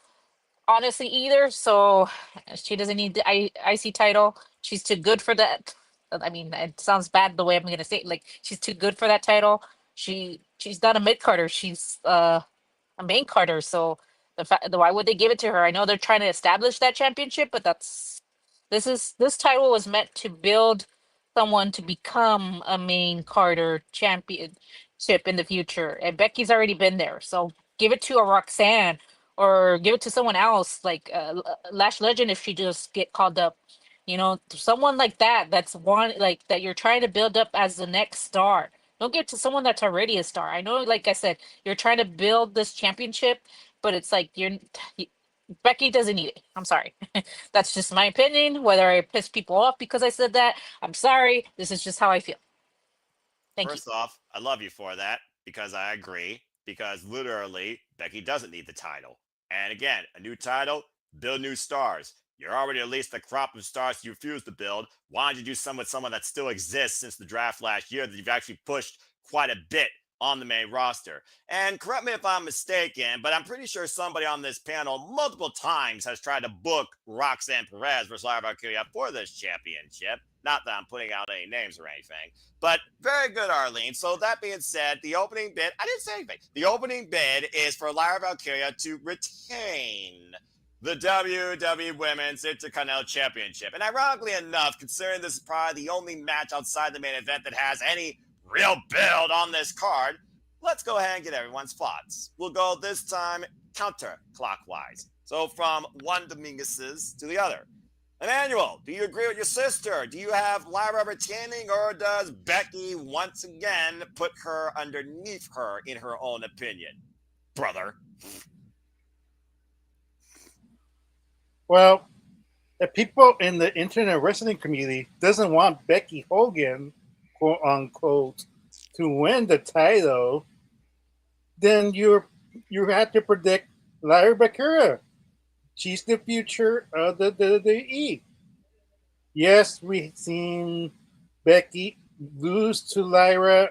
honestly, either. So she doesn't need the IC title. She's too good for that. I mean, it sounds bad the way I'm gonna say it. Like she's too good for that title. She's not a mid carder. She's a main carder. So the fact, why would they give it to her? I know they're trying to establish that championship, but this title was meant to build someone to become a main Carter championship in the future. And Becky's already been there. So give it to a Roxanne or give it to someone else like Lash Legend if she just get called up. You know, someone like that that's one like that you're trying to build up as the next star. Don't give it to someone that's already a star. I know, like I said, you're trying to build this championship, but it's like Becky doesn't need it. I'm sorry. That's just my opinion. Whether I piss people off because I said that, I'm sorry. This is just how I feel. Thank you. First off, I love you for that because I agree. Because literally, Becky doesn't need the title. And again, a new title, build new stars. You're already at least the crop of stars you refuse to build. Why don't you do some with someone that still exists since the draft last year that you've actually pushed quite a bit on the main roster? And correct me if I'm mistaken, but I'm pretty sure somebody on this panel multiple times has tried to book Roxanne Perez versus Lyra Valkyria for this championship. Not that I'm putting out any names or anything, but very good, Arlene. So that being said, the opening bid, I didn't say anything. The opening bid is for Lyra Valkyria to retain the WWE Women's Intercontinental Championship. And ironically enough, considering this is probably the only match outside the main event that has any real build on this card, let's go ahead and get everyone's thoughts. We'll go this time counterclockwise. So from one Dominguez's to the other. Emmanuel, do you agree with your sister? Do you have Lyra retaining, or does Becky once again put her underneath her in her own opinion? Brother. Well, if people in the internet wrestling community doesn't want Becky Hogan, quote unquote, to win the title, then you have to predict Lyra Valkyria. She's the future of the WWE. Yes, we've seen Becky lose to Lyra.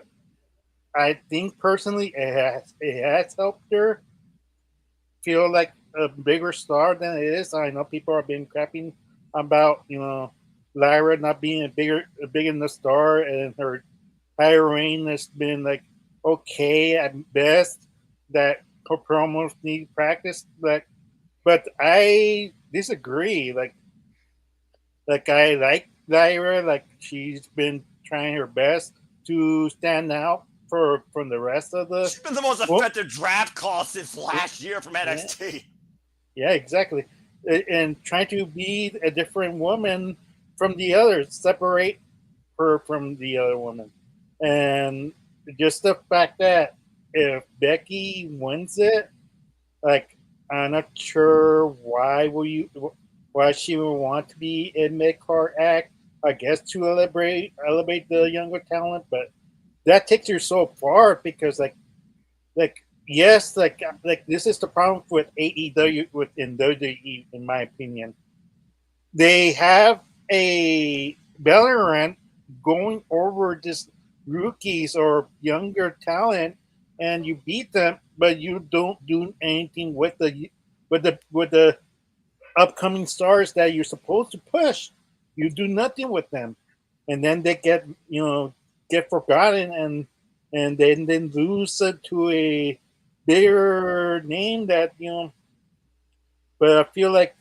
I think personally it has helped her feel like a bigger star than it is. I know people have been crapping about, Lyra not being a big enough star, and her higher reign has been like okay at best. That her promos need practice, but I disagree. Like I like Lyra. Like she's been trying her best to stand out from the rest of the. She's been the most effective draft call since last year from NXT. Yeah, exactly. And trying to be a different woman from the others, separate her from the other woman. And just the fact that if Becky wins it, like, I'm not sure why she would want to be in mid-card act. I guess to elevate the younger talent, but that takes her so far because yes, this is the problem with AEW within WWE, in my opinion. They have a veteran going over just rookies or younger talent, and you beat them, but you don't do anything with the upcoming stars that you're supposed to push. You do nothing with them, and then they get forgotten, and then lose to a bigger name that. But I feel like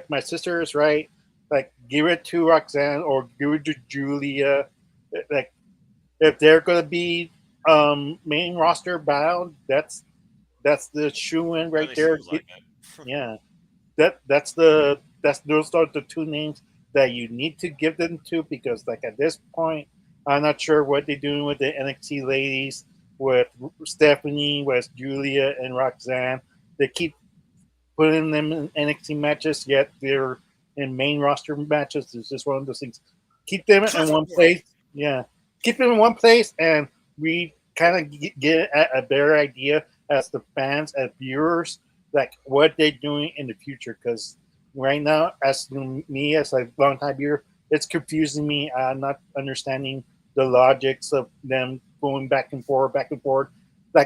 my sister is right. Like, give it to Roxanne or give it to Julia. Like, if they're gonna be main roster bound, that's the shoe in right there. Like Yeah, those are the two names that you need to give them to, because at this point, I'm not sure what they're doing with the NXT ladies, with Stephanie, with Julia and Roxanne. They keep putting them in NXT matches, yet they're in main roster matches. It's just one of those things. Keep them in one place. Yeah. Keep them in one place, and we kind of get a better idea as the fans, as viewers, what they're doing in the future. Because right now, as me, as a long-time viewer, it's confusing me. I'm not understanding the logics of them going back and forth.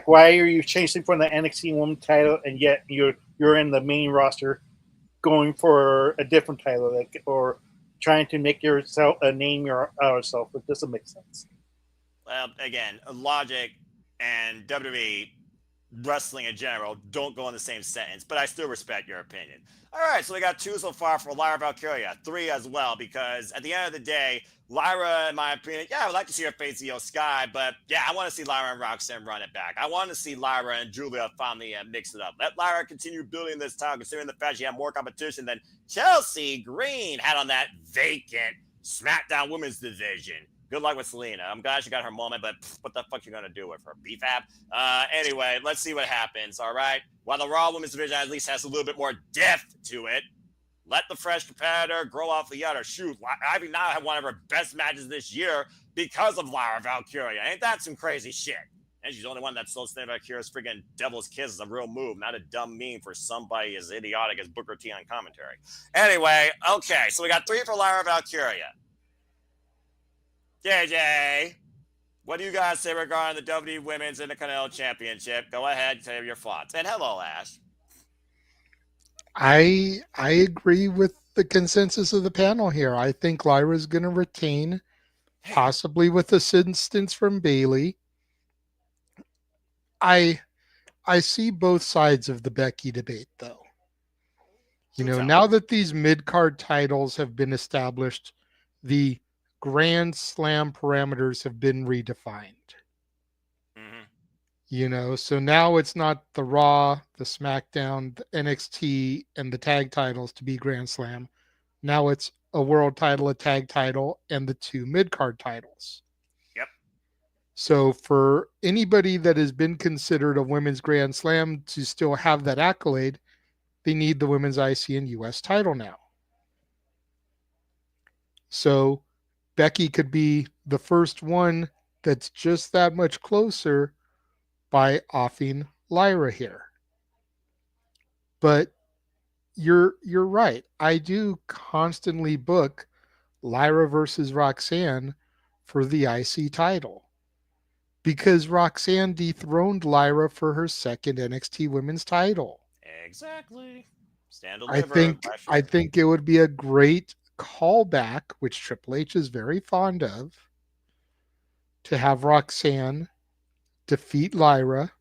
Why are you chasing for the NXT Women's title, and yet you're in the main roster going for a different title, or trying to make yourself a name yourself? It doesn't make sense. Well, again, logic and WWE wrestling in general don't go in the same sentence, but I still respect your opinion. All right, so we got 2 so far for Lyra Valkyria, 3 as well, because at the end of the day, Lyra, in my opinion, I would like to see her face Io Sky, but I want to see Lyra and Roxanne run it back. I want to see Lyra and Julia finally mix it up. Let Lyra continue building this title, considering the fact she had more competition than Chelsea Green had on that vacant SmackDown Women's division. Good luck with Selena. I'm glad she got her moment, but what the fuck you going to do with her? BFAB? Anyway, let's see what happens, all right? While the Raw Women's division at least has a little bit more depth to it, let the fresh competitor grow off the other. Shoot, Ivy now had one of her best matches this year because of Lyra Valkyria. Ain't that some crazy shit? And she's the only one that still standing back here as friggin' Devil's Kiss is a real move, not a dumb meme for somebody as idiotic as Booker T on commentary. Anyway, okay, so we got 3 for Lyra Valkyria. JJ, what do you guys say regarding the WWE Women's Intercontinental Championship? Go ahead and tell your thoughts. And hello, Ash. I agree with the consensus of the panel here. I think Lyra's going to retain, possibly with assistance from Bayley. I see both sides of the Becky debate, though. You know, now that these mid-card titles have been established, the Grand Slam parameters have been redefined. Mm-hmm. You know, so now it's not the Raw, the SmackDown, the NXT, and the tag titles to be Grand Slam. Now it's a world title, a tag title, and the 2 mid-card titles. Yep. So for anybody that has been considered a women's Grand Slam to still have that accolade, they need the women's IC and US title now. So Becky could be the first one that's just that much closer by offing Lyra here. But you're right. I do constantly book Lyra versus Roxanne for the IC title because Roxanne dethroned Lyra for her second NXT Women's title. Exactly. Stand I think it would be a great callback, which Triple H is very fond of, to have Roxanne defeat Lyra,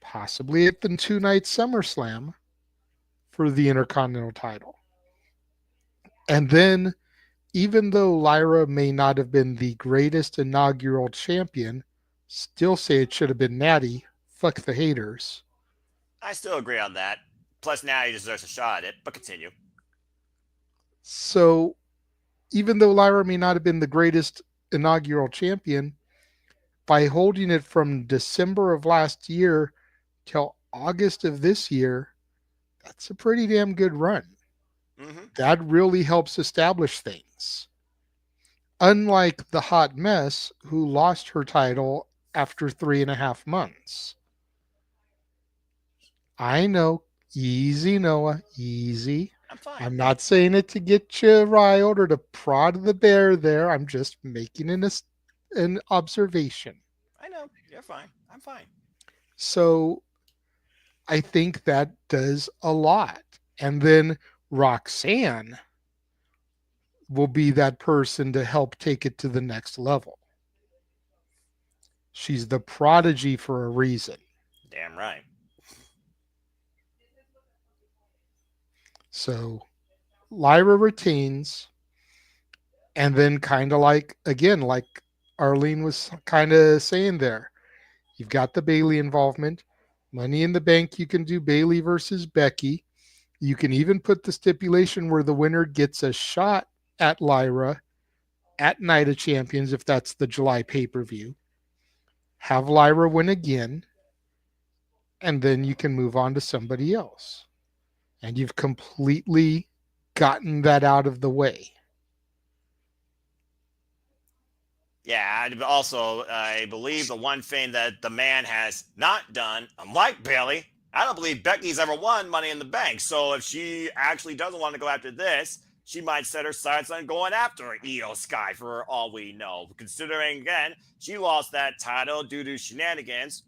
possibly at the 2-night SummerSlam for the Intercontinental title. And then, even though Lyra may not have been the greatest inaugural champion, still say it should have been Natty. Fuck the haters. I still agree on that. Plus, Natty deserves a shot at it, but continue. So, even though Lyra may not have been the greatest inaugural champion, by holding it from December of last year till August of this year, that's a pretty damn good run. Mm-hmm. That really helps establish things. Unlike the Hot Mess, who lost her title after 3.5 months. I know. Easy, Noah. Easy. I'm fine. I'm not saying it to get you riled or to prod the bear there. I'm just making an observation. I know. You're fine. I'm fine. So I think that does a lot. And then Roxanne will be that person to help take it to the next level. She's the prodigy for a reason. Damn right. So Lyra retains, and then kind of like Arlene was kind of saying there, you've got the Bayley involvement. Money in the Bank, you can do Bayley versus Becky. You can even put the stipulation where the winner gets a shot at Lyra at Night of Champions, if that's the July pay-per-view. Have Lyra win again, and then you can move on to somebody else. And you've completely gotten that out of the way. Yeah, also, I believe the one thing that the man has not done, unlike Bayley, I don't believe Becky's ever won Money in the Bank. So if she actually doesn't want to go after this, she might set her sights on going after Io Sky for all we know. Considering, again, she lost that title due to shenanigans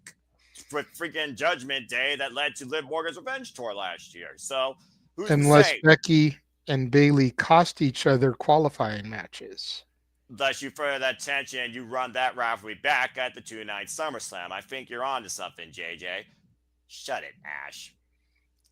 with freaking Judgment Day that led to Liv Morgan's Revenge Tour last year. So who's unless to say? Becky and Bayley cost each other qualifying matches. Thus, you further that tension, you run that rivalry back at the 2-night SummerSlam. I think you're on to something, JJ. Shut it, Ash.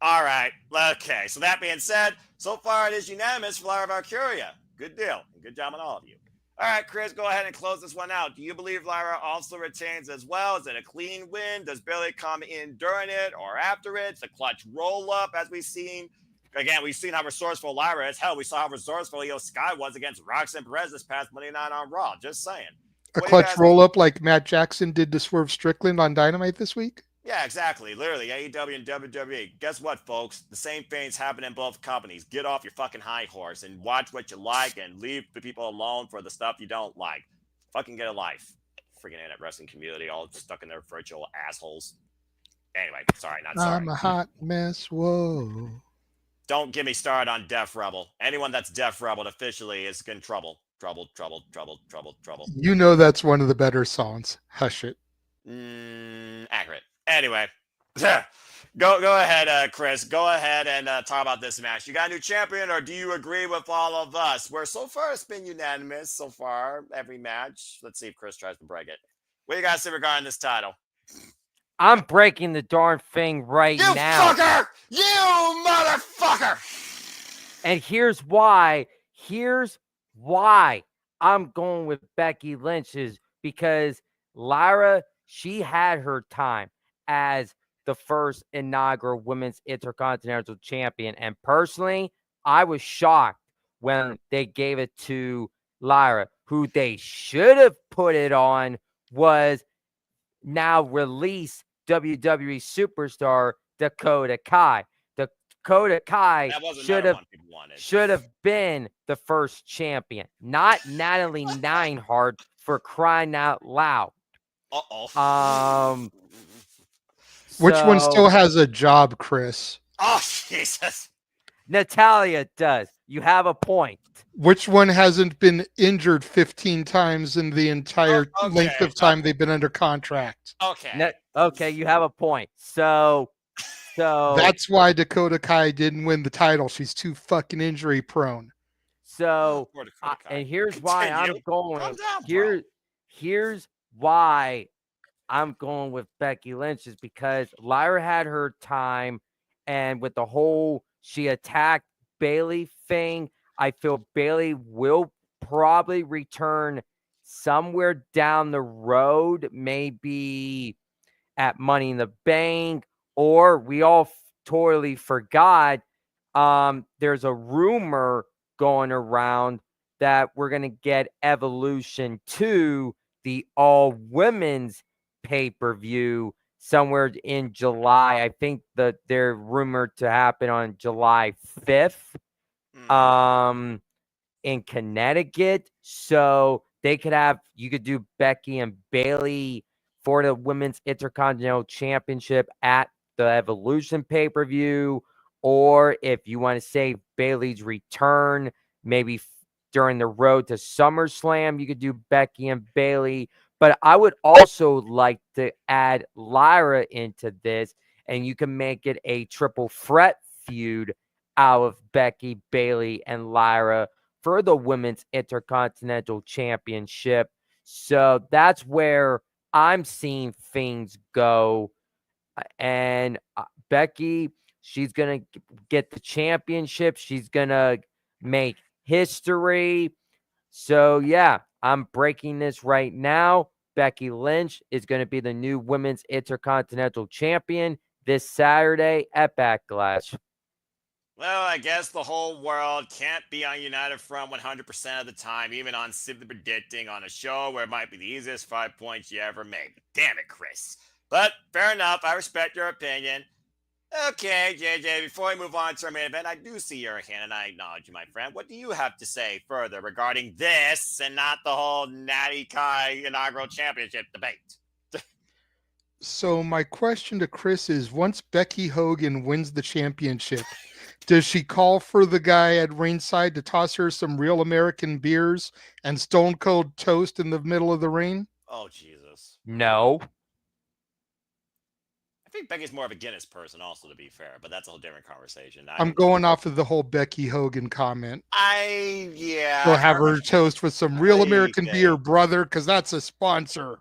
All right. Okay. So that being said, so far it is unanimous for Lyra Valkyria. Good deal. Good job on all of you. All right, Chris, go ahead and close this one out. Do you believe Lyra also retains as well? Is it a clean win? Does Bayley come in during it or after it? It's a clutch roll-up, as we've seen. Again, we've seen how resourceful Lyra is. Hell, we saw how resourceful Io Sky was against Roxanne Perez this past Monday night on Raw. Just saying. A clutch roll-up like Matt Jackson did to Swerve Strickland on Dynamite this week? Yeah, exactly. Literally, AEW and WWE. Guess what, folks? The same things happen in both companies. Get off your fucking high horse and watch what you like and leave the people alone for the stuff you don't like. Fucking get a life. freaking internet wrestling community, all stuck in their virtual assholes. Anyway, sorry, not I'm sorry. a hot mess. Whoa. Don't get me started on Def Rebel. Anyone that's Def Rebel officially is in trouble. Trouble, trouble, trouble, trouble, trouble. You know that's one of the better songs. Hush it. Accurate. Anyway, go ahead, Chris. Go ahead and talk about this match. You got a new champion, or do you agree with all of us? Where so far it's been unanimous so far, every match. Let's see if Chris tries to break it. What do you guys say regarding this title? I'm breaking the darn thing right You now. fucker! You motherfucker! And here's why. Here's why I'm going with Becky Lynch's, because Lyra, she had her time as the first inaugural Women's Intercontinental Champion. And personally, I was shocked when they gave it to Lyra. Who they should have put it on was now released WWE superstar Dakota Kai. Dakota Kai That wasn't should another have one people wanted. should have been the first champion, not Natalie Neidhart, for crying out loud. Which one So still has a job, Chris? Oh, Jesus. Natalia does. You have a point. Which one hasn't been injured 15 times in the entire length of time they've been under contract? Okay. Okay, you have a point. So That's why Dakota Kai didn't win the title. She's too fucking injury prone. So Poor Dakota Kai. and here's why I'm Continue. going. Calm down, bro. Here's why I'm going with Becky Lynch, is because Lyra had her time, and with the whole she attacked Bailey thing, I feel Bailey will probably return somewhere down the road, maybe at Money in the Bank, or we all totally forgot. There's a rumor going around that we're going to get Evolution 2, the all women's pay-per-view, somewhere in July. I think that they're rumored to happen on July 5th in Connecticut. So you could do Becky and Bailey for the Women's Intercontinental Championship at the Evolution pay-per-view. Or if you want to save Bailey's return, maybe during the road to SummerSlam, you could do Becky and Bailey. But I would also like to add Lyra into this, and you can make it a triple threat feud out of Becky, Bailey, and Lyra for the Women's Intercontinental Championship. So that's where I'm seeing things go. And Becky, she's going to get the championship. She's going to make history. So, yeah, I'm breaking this right now. Becky Lynch is going to be the new Women's Intercontinental Champion this Saturday at Backlash. Well, I guess the whole world can't be on United Front 100% of the time, even on Simply Predicting on a show where it might be the easiest 5 points you ever made. Damn it, Chris. But fair enough. I respect your opinion. Okay, JJ, before we move on to our main event, I do see your hand and I acknowledge you, my friend. What do you have to say further regarding this and not the whole Natty Kai inaugural championship debate? So my question to Chris is, once Becky Hogan wins the championship, does she call for the guy at ringside to toss her some real American beers and Stone Cold toast in the middle of the ring? Oh, Jesus. No. I think Becky's more of a Guinness person also, to be fair, but that's a whole different conversation. I'm going off of the whole Becky Hogan comment. Yeah. She'll have her toast with some real American beer, brother, because that's a sponsor.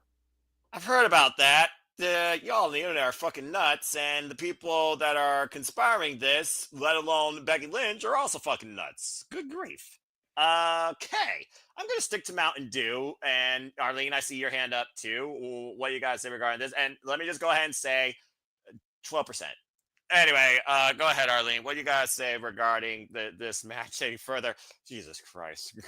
I've heard about that. Y'all on the internet are fucking nuts, and the people that are conspiring this, let alone Becky Lynch, are also fucking nuts. Good grief. Okay. I'm going to stick to Mountain Dew, and Arlene, I see your hand up too. What do you guys say regarding this? And let me just go ahead and say 12%. Anyway, go ahead, Arlene. What do you guys say regarding this match any further? Jesus Christ.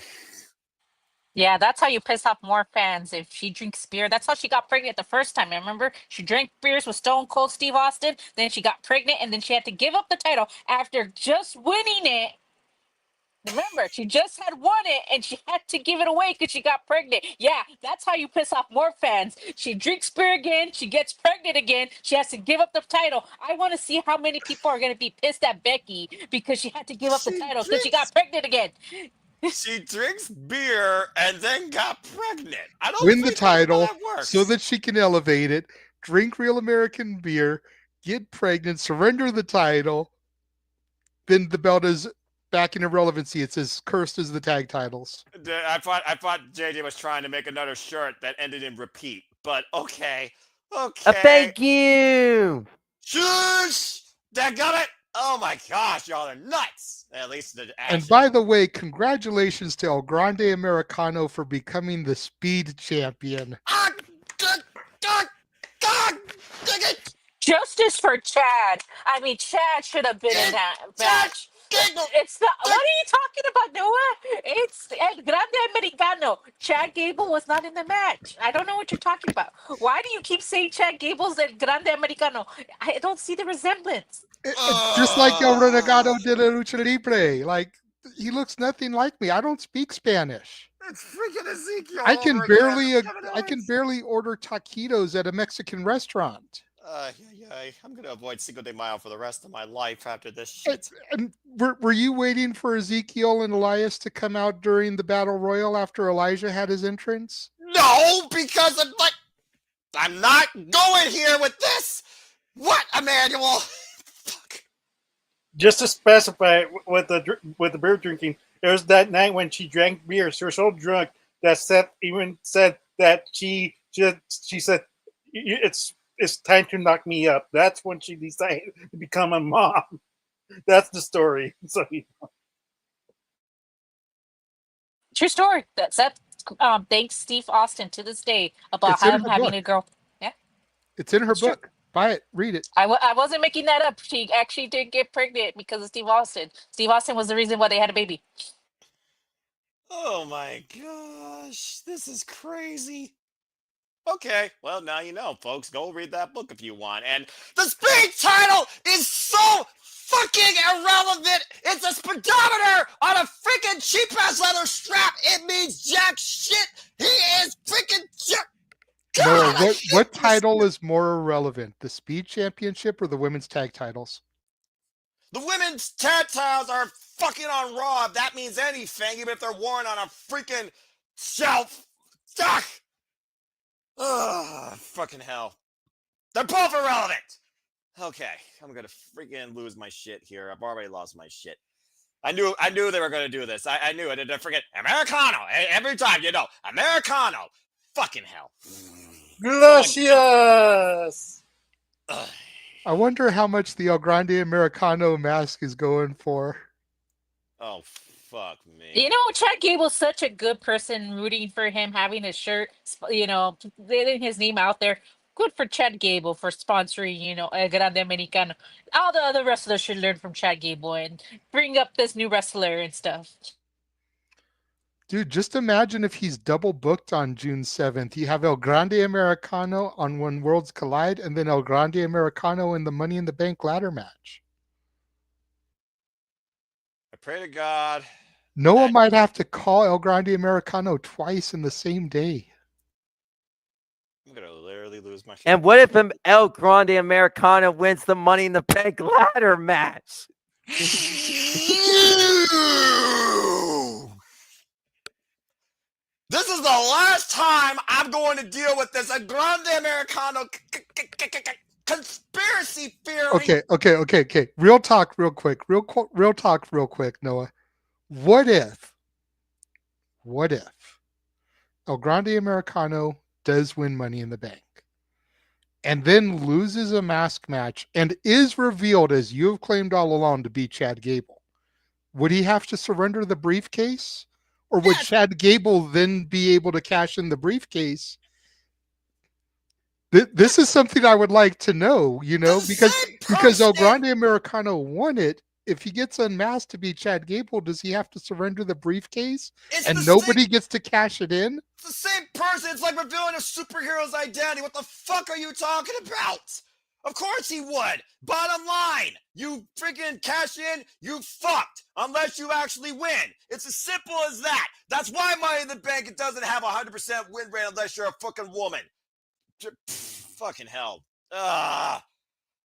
Yeah, that's how you piss off more fans. If she drinks beer, that's how she got pregnant the first time. Remember, she drank beers with Stone Cold Steve Austin. Then she got pregnant, and then she had to give up the title after just winning it. Remember, she just had won it and she had to give it away because she got pregnant. Yeah, that's how you piss off more fans. She drinks beer again, she gets pregnant again, she has to give up the title. I want to see how many people are going to be pissed at Becky because she had to give up the She title because she drinks got pregnant again. She drinks beer and then got pregnant. I don't Win the think that's how title that works. so that she can elevate it, drink real American beer, get pregnant, surrender the title. Then the belt is back in irrelevancy. It's as cursed as the tag titles. I thought JJ was trying to make another shirt that ended in repeat, but okay. Thank you. Shush! That got it. Oh my gosh, y'all are nuts. At least the And by the way, congratulations to El Grande Americano for becoming the Speed Champion. Justice for Chad. I mean, Chad should have been in that match. It's not. What are you talking about, Noah? It's El Grande Americano. Chad Gable was not in the match. I don't know what you're talking about. Why do you keep saying Chad Gable's El Grande Americano? I don't see the resemblance. It's just like El Renegado de la Lucha Libre. Like, he looks nothing like me. I don't speak Spanish. It's freaking Ezekiel. I can barely order taquitos at a Mexican restaurant. I'm gonna avoid Cinco de Mayo for the rest of my life after this shit. And were you waiting for Ezekiel and Elias to come out during the Battle Royal after Elijah had his entrance? No, because I'm not going here with this. What, Emmanuel? Fuck. Just to specify with the beer drinking, it was that night when she drank beer. She was so drunk that Seth even said that she said it's time to knock me up. That's when she decided to become a mom. That's the story. So True story. That Seth thanks Steve Austin to this day about It's in him her having book. a girl. Yeah, It's in her It's true. book. Buy it. Read it. I wasn't making that up. She actually did get pregnant because of Steve Austin. Steve Austin was the reason why they had a baby. Oh my gosh, this is crazy. Okay, well, now you know, folks. Go read that book if you want. And the Speed title is so fucking irrelevant. It's a speedometer on a freaking cheap-ass leather strap. It means jack shit. He is freaking jack. Noah, what title is more irrelevant, the Speed Championship or the Women's Tag Titles? The women's tag titles are fucking on Raw. If that means anything, even if they're worn on a freaking shelf. Ugh. Ugh, fucking hell. They're both irrelevant. Okay, I'm gonna freaking lose my shit here. I've already lost my shit. I knew they were gonna do this. I knew it. I forget Americano every time. Americano. Fucking hell. Gracias. I wonder how much the El Grande Americano mask is going for. Oh, fuck me. You know, Chad Gable's such a good person, rooting for him, having his shirt, getting his name out there. Good for Chad Gable for sponsoring, El Grande Americano. All the other wrestlers should learn from Chad Gable and bring up this new wrestler and stuff. Dude, just imagine if he's double booked on June 7th. You have El Grande Americano on When Worlds Collide and then El Grande Americano in the Money in the Bank ladder match. I pray to God. Noah might have to call El Grande Americano twice in the same day. I'm going to literally lose my shit. And what if El Grande Americano wins the Money in the Bank ladder match? This is the last time I'm going to deal with this El Grande Americano conspiracy theory. Okay. Real talk, real quick. Real talk, real quick, Noah. What if El Grande Americano does win Money in the Bank and then loses a mask match and is revealed, as you have claimed all along, to be Chad Gable? Would he have to surrender the briefcase? Or would Chad Gable then be able to cash in the briefcase? This is something I would like to know, because El Grande Americano won it. If he gets unmasked to be Chad Gable, does he have to surrender the briefcase and nobody gets to cash it in? It's the same person. It's like revealing a superhero's identity. What the fuck are you talking about? Of course he would. Bottom line, you freaking cash in, you fucked unless you actually win. It's as simple as that. That's why Money in the Bank, it doesn't have a 100% win rate unless you're a fucking woman. Fucking hell.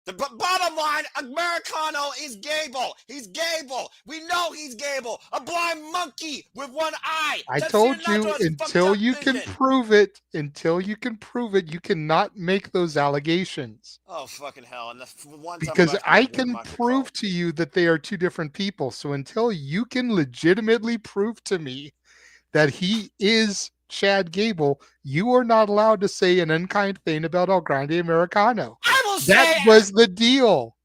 The bottom line, Americano is Gable. He's Gable. We know he's Gable. A blind monkey with one eye. I told you, until you can prove it, you cannot make those allegations. Oh, fucking hell. And because I can prove to you that they are two different people. So until you can legitimately prove to me that he is Chad Gable, you are not allowed to say an unkind thing about El Grande Americano. That was the deal.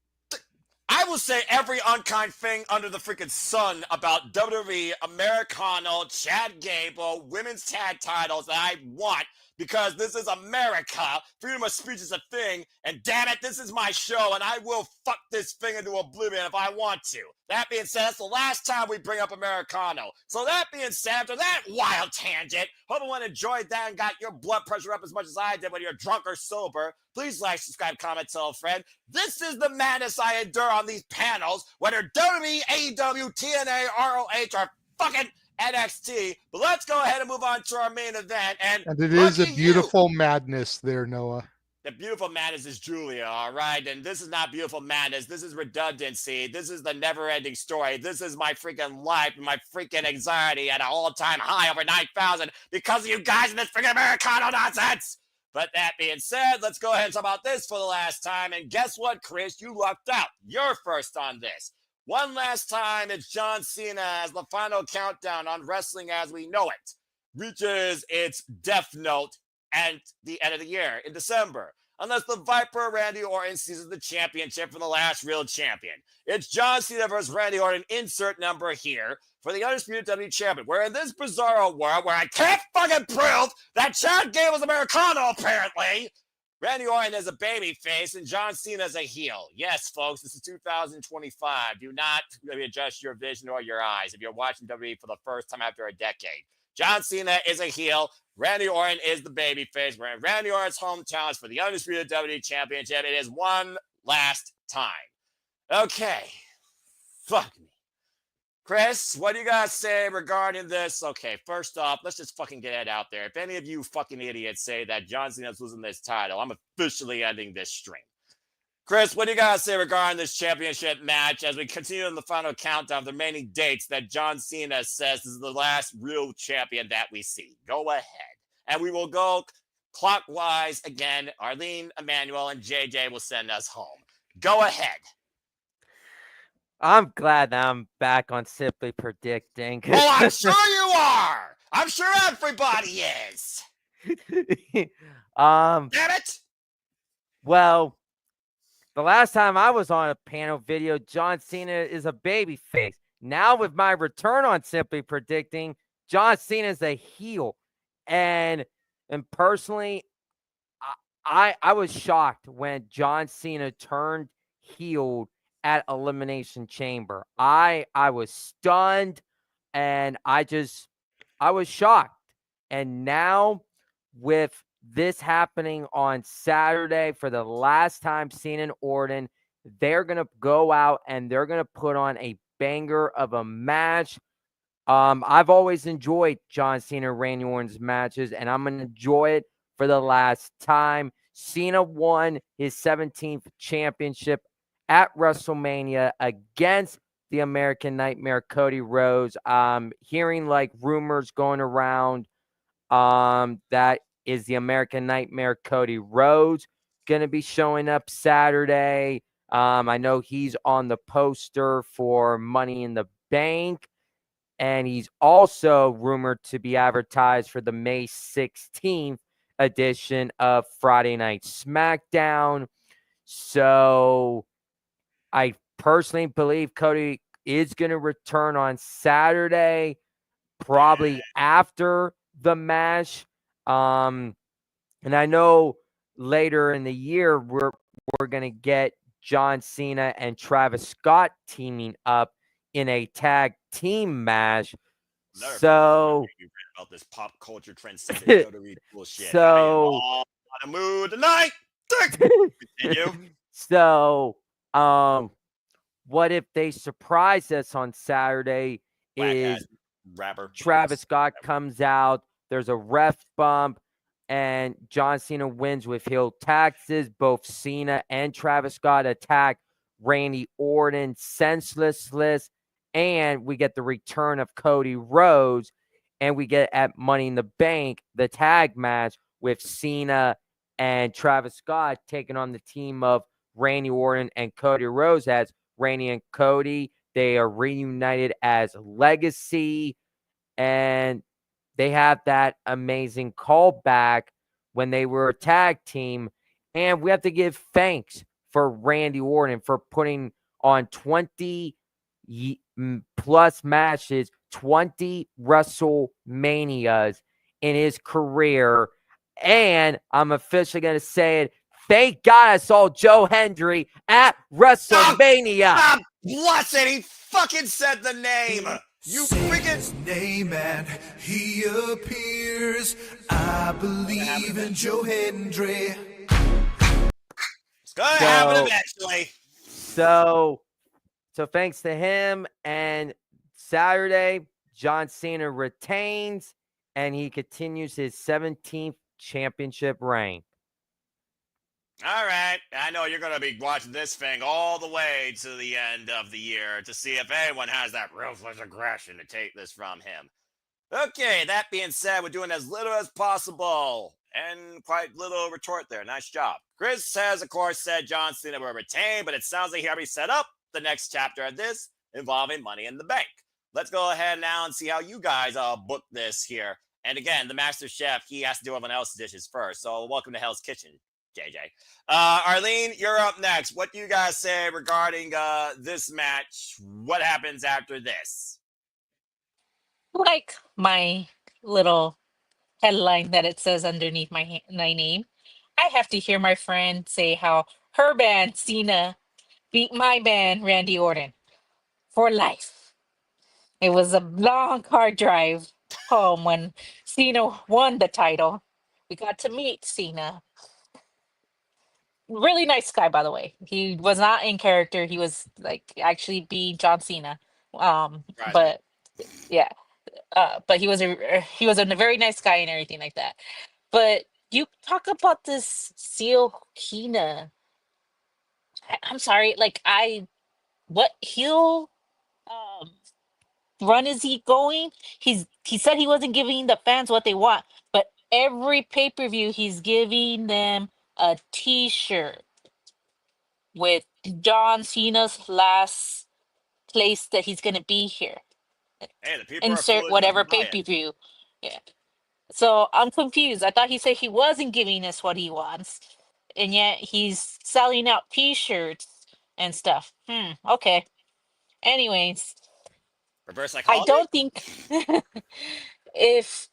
I will say every unkind thing under the freaking sun about WWE, Americano, Chad Gable, women's tag titles that I want, because this is America. Freedom of speech is a thing, and damn it, this is my show, and I will fuck this thing into oblivion if I want to. That being said, that's the last time we bring up Americano. So that being said, after that wild tangent, hope everyone enjoyed that and got your blood pressure up as much as I did when you're drunk or sober. Please like, subscribe, comment, tell a friend. This is the madness I endure on these panels, whether WWE, AEW, TNA, ROH, or fucking NXT. But let's go ahead and move on to our main event. And it is a beautiful madness there, Noah. The beautiful madness is Julia, all right? And this is not beautiful madness. This is redundancy. This is the never-ending story. This is my freaking life and my freaking anxiety at an all-time high over 9,000 because of you guys and this freaking Americano nonsense. But that being said, let's go ahead and talk about this for the last time. And guess what, Chris? You lucked out. You're first on this. One last time, it's John Cena as the final countdown on Wrestling as We Know It reaches its death note at the end of the year in December, unless the Viper Randy Orton seizes the championship from the last real champion. It's John Cena versus Randy Orton, insert number here, for the Undisputed WWE champion. Where in this bizarro world where I can't fucking prove that Chad Gable's Americano, apparently, Randy Orton is a babyface and John Cena is a heel. Yes, folks, this is 2025. Do not readjust your vision or your eyes if you're watching WWE for the first time after a decade. John Cena is a heel. Randy Orton is the babyface. We're in Randy Orton's hometown for the Undisputed WWE Championship. It is one last time. Okay. Fuck me. Chris, what do you guys say regarding this? Okay, first off, let's just fucking get it out there. If any of you fucking idiots say that John Cena's losing this title, I'm officially ending this stream. Chris, what do you guys say regarding this championship match as we continue in the final countdown of the remaining dates that John Cena says is the last real champion that we see? Go ahead. And we will go clockwise again. Arlene, Emmanuel, and JJ will send us home. Go ahead. I'm glad that I'm back on Simply Predicting. Oh, I'm sure you are. I'm sure everybody is. Damn it. Well, the last time I was on a panel video, John Cena is a babyface. Now with my return on Simply Predicting, John Cena is a heel. And personally, I was shocked when John Cena turned heel at Elimination Chamber. I was stunned and I was shocked. And now with this happening on Saturday for the last time, Cena and Orton, they're going to go out and they're going to put on a banger of a match. I've always enjoyed John Cena and Randy Orton's matches, and I'm going to enjoy it for the last time. Cena won his 17th championship at WrestleMania against the American Nightmare, Cody Rhodes. Hearing like rumors going around that is the American Nightmare, Cody Rhodes, going to be showing up Saturday. I know he's on the poster for Money in the Bank, and he's also rumored to be advertised for the May 16th edition of Friday Night SmackDown. So I personally believe Cody is going to return on Saturday, probably after the match. And I know later in the year we're going to get John Cena and Travis Scott teaming up in a tag team match. So about this pop culture trend WWE bullshit. So on a mood tonight. Continue. So, what if they surprise us on Saturday? Whack ass Is rapper. Travis Scott comes out, there's a ref bump, and John Cena wins with heel taxes. Both Cena and Travis Scott attack Randy Orton senseless, and we get the return of Cody Rhodes, and we get at Money in the Bank the tag match with Cena and Travis Scott taking on the team of Randy Orton and Cody Rhodes as Randy and Cody. They are reunited as Legacy, and they have that amazing callback when they were a tag team. And we have to give thanks for Randy Orton for putting on 20 plus matches, 20 WrestleManias in his career. And I'm officially going to say it. Thank God I saw Joe Hendry at WrestleMania. Stop! Bless it! He fucking said the name! You Say freaking his name and he appears. I believe in Joe Hendry. It's gonna happen eventually. So thanks to him, and Saturday, John Cena retains, and he continues his 17th championship reign. All right. I know you're going to be watching this thing all the way to the end of the year to see if anyone has that ruthless aggression to take this from him. Okay, that being said, we're doing as little as possible. And quite little retort there. Nice job. Chris has, of course, said John Cena will retain, but it sounds like he already set up the next chapter of this involving Money in the Bank. Let's go ahead now and see how you guys book this here. And again, the Master Chef, he has to do everyone else's dishes first. So welcome to Hell's Kitchen, JJ. Arlene, you're up next. What do you guys say regarding this match? What happens after this? Like my little headline that it says underneath my name, I have to hear my friend say how her band Cena beat my band Randy Orton for life. It was a long car drive home when Cena won the title. We got to meet Cena. Really nice guy, by the way. He was not in character. He was like actually being John Cena. But yeah, but he was a very nice guy and everything like that. But you talk about this Seal Kina. I'm sorry, like what heel um run is he going? He said he wasn't giving the fans what they want, but every pay-per-view he's giving them a t-shirt with John Cena's last place that he's gonna be here. Hey, the people are Insert foolish enough whatever to buy it. pay-per-view. Yeah. So I'm confused. I thought he said he wasn't giving us what he wants, and yet he's selling out T-shirts and stuff. Okay. Anyways, Reverse I psychology? don't think if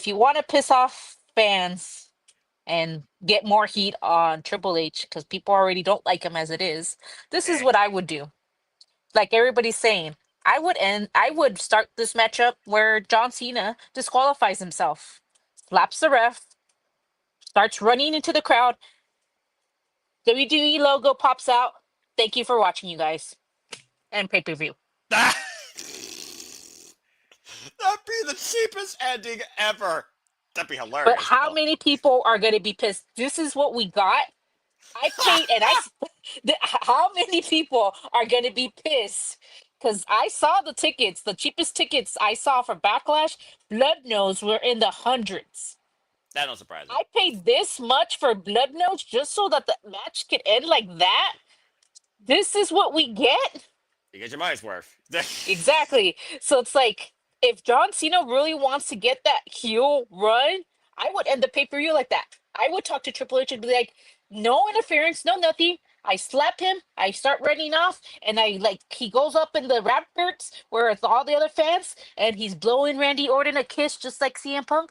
you want to piss off fans and get more heat on Triple H because people already don't like him as it is, this is what I would do. Like everybody's saying, I would start this matchup where John Cena disqualifies himself, slaps the ref, starts running into the crowd. WWE logo pops out. Thank you for watching, you guys. And pay-per-view. That'd be the cheapest ending ever. That'd be hilarious. But how many people are going to be pissed? This is what we got. I paid, and how many people are going to be pissed? Because I saw the tickets, the cheapest tickets I saw for Backlash, Blood Nose were in the hundreds. That don't surprise me. I paid this much for Blood Nose just so that the match could end like that? This is what we get? You get your money's worth. Exactly. So it's like, if John Cena really wants to get that heel run, I would end the pay-per-view like that. I would talk to Triple H and be like, no interference, no nothing. I slap him, I start running off, and he goes up in the ramparts where it's all the other fans, and he's blowing Randy Orton a kiss just like CM Punk.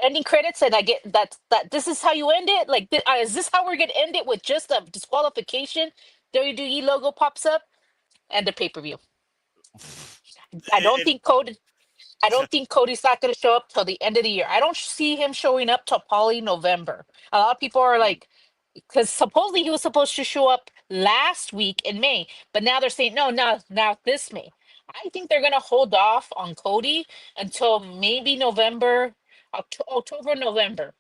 Ending credits, and I get that this is how you end it. Like, is this how we're gonna end it, with just a disqualification? WWE logo pops up and the pay-per-view. I don't think Cody. I don't think Cody's not going to show up till the end of the year. I don't see him showing up till probably November. A lot of people are like, because supposedly he was supposed to show up last week in May, but now they're saying no, now this May. I think they're going to hold off on Cody until maybe November, October, November.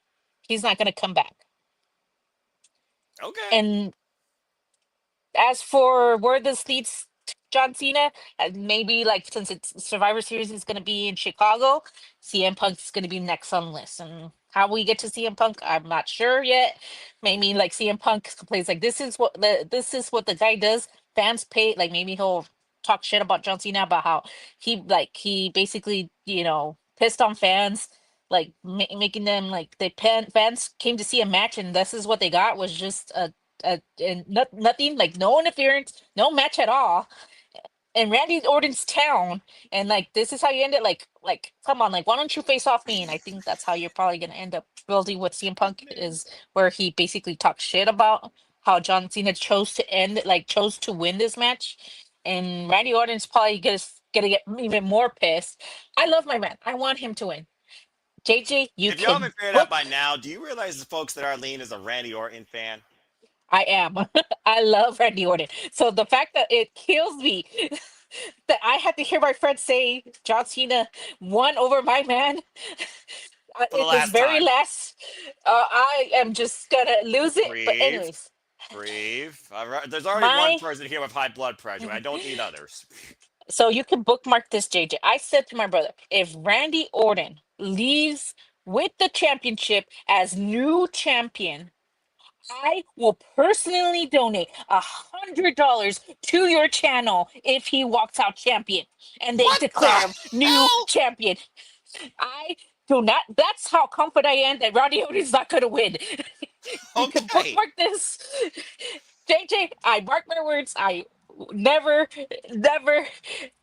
He's not going to come back. Okay. And as for where this leads John Cena, maybe like since it's Survivor Series is going to be in Chicago, CM Punk is going to be next on the list. And how we get to CM Punk, I'm not sure yet. Maybe like CM Punk plays like this is what the guy does. Fans pay, like maybe he'll talk shit about John Cena about how he basically pissed on fans, like making them like fans came to see a match and this is what they got was just nothing, like no interference, no match at all, in Randy Orton's town, and like this is how you end it. Like come on, like why don't you face off me? And I think that's how you're probably gonna end up building with CM Punk, is where he basically talks shit about how John Cena chose to win this match, and Randy Orton's probably gonna get even more pissed. I love my man. I want him to win. JJ, you If y'all can haven't figured out book. by now, do you realize, the folks, that Arlene is a Randy Orton fan? I am. I love Randy Orton. So the fact that it kills me that I had to hear my friend say John Cena won over my man For the in this last very time. last, I am just gonna lose it. But Breathe. anyways, Breathe. There's already one my person here with high blood pressure. I don't need others. so you can bookmark this, JJ. I said to my brother, if Randy Orton leaves with the championship as new champion, I will personally donate $100 to your channel if he walks out champion and they What declare the him new hell? champion. I do not. That's how confident I am that Randy Orton's not going to win. You can Okay. bookmark this, JJ. I mark my words. I never, never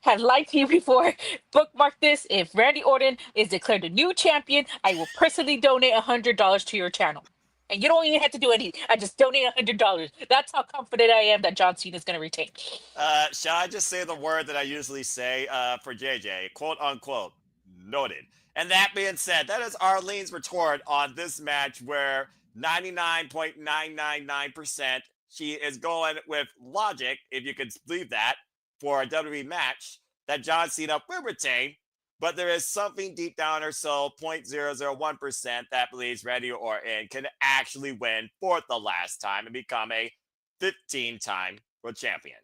have lied to you before. Bookmark this. If Randy Orton is declared a new champion, I will personally donate $100 to your channel. And you don't even have to do anything. I just donate $100. That's how confident I am that John Cena is going to retain. Shall I just say the word that I usually say for JJ? Quote unquote. Noted. And that being said, that is Arlene's retort on this match, where 99.999% she is going with logic, if you could believe that, for a WWE match that John Cena will retain. But there is something deep down in her soul, 0.001%, that believes Randy Orton can actually win for the last time and become a 15-time world champion.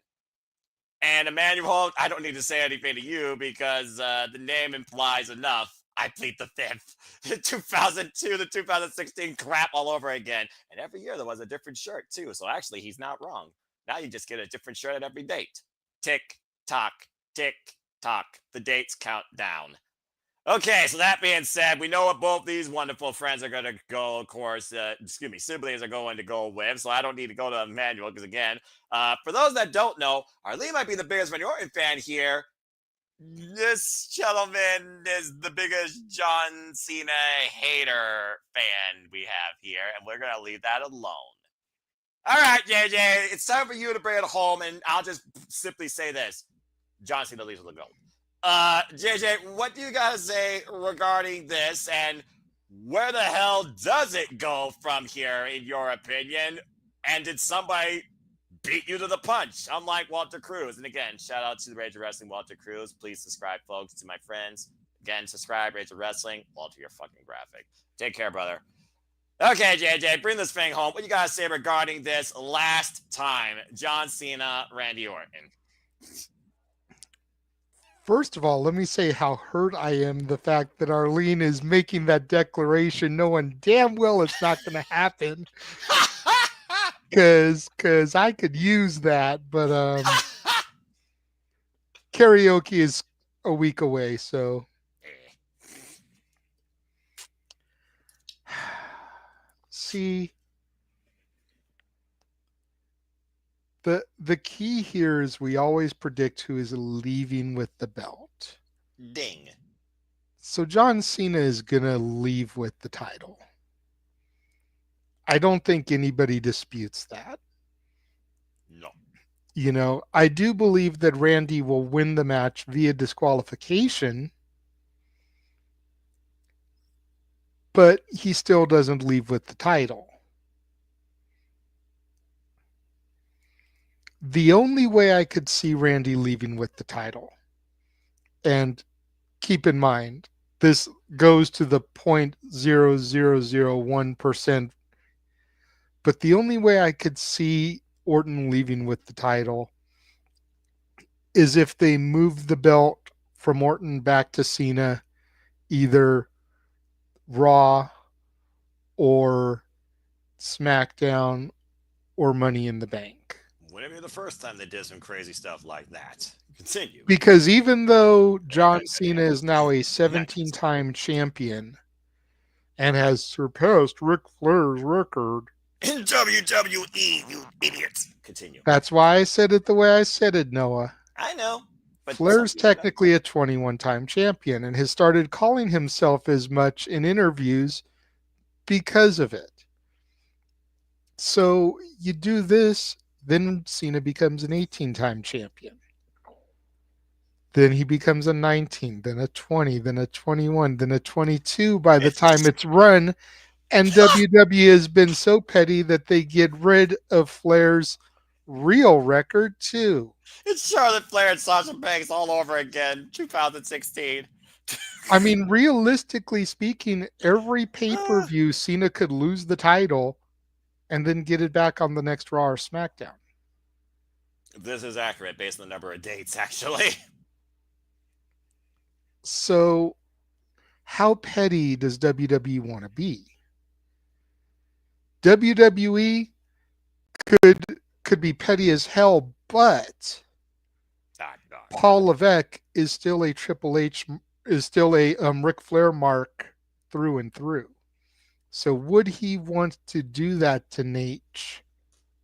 And Emmanuel, I don't need to say anything to you because the name implies enough. I plead the fifth. The 2002 to 2016 crap all over again. And every year there was a different shirt too. So actually, he's not wrong. Now you just get a different shirt at every date. Tick, tock, tick, tock. The dates count down. Okay, so that being said, we know what both these wonderful friends are going to go, of course, siblings are going to go with, so I don't need to go to Emmanuel, because again, for those that don't know, Arlene might be the biggest Randy Orton fan here. This gentleman is the biggest John Cena hater fan we have here, and we're going to leave that alone. All right, JJ, it's time for you to bring it home, and I'll just simply say this. John Cena leaves with the gold. JJ, what do you got to say regarding this, and where the hell does it go from here, in your opinion? And did somebody beat you to the punch, unlike Walter Cruz? And again, shout out to the Rage of Wrestling, Walter Cruz. Please subscribe, folks, to my friends. Again, subscribe, Rage of Wrestling, Walter, your fucking graphic. Take care, brother. Okay, JJ, bring this thing home. What you got to say regarding this last time, John Cena, Randy Orton? First of all, let me say how hurt I am the fact that Arlene is making that declaration knowing damn well it's not going to happen. Because I could use that, but karaoke is a week away, so. See, the key here is we always predict who is leaving with the belt. Ding. So John Cena is going to leave with the title. I don't think anybody disputes that. No. You know, I do believe that Randy will win the match via disqualification, but he still doesn't leave with the title. The only way I could see Randy leaving with the title, and keep in mind, this goes to the 0.0001%, but the only way I could see Orton leaving with the title is if they move the belt from Orton back to Cena, either Raw or SmackDown or Money in the Bank. Wouldn't be the first time they did some crazy stuff like that. Continue. Because even though John Cena is now a 17-time champion and has surpassed Ric Flair's record in WWE, you idiot. Continue. That's why I said it the way I said it, Noah. I know. But Flair's technically a 21-time champion and has started calling himself as much in interviews because of it. So you do this, then Cena becomes an 18-time champion. Then he becomes a 19, then a 20, then a 21, then a 22 by the time it's run. And WWE has been so petty that they get rid of Flair's real record too. It's Charlotte Flair and Sasha Banks all over again, 2016. I mean, realistically speaking, every pay-per-view Cena could lose the title and then get it back on the next Raw or SmackDown. This is accurate based on the number of dates, actually. So, how petty does WWE want to be? WWE could be petty as hell, but Paul Levesque is still a Triple H, is still a Ric Flair mark through and through. So would he want to do that to Nate,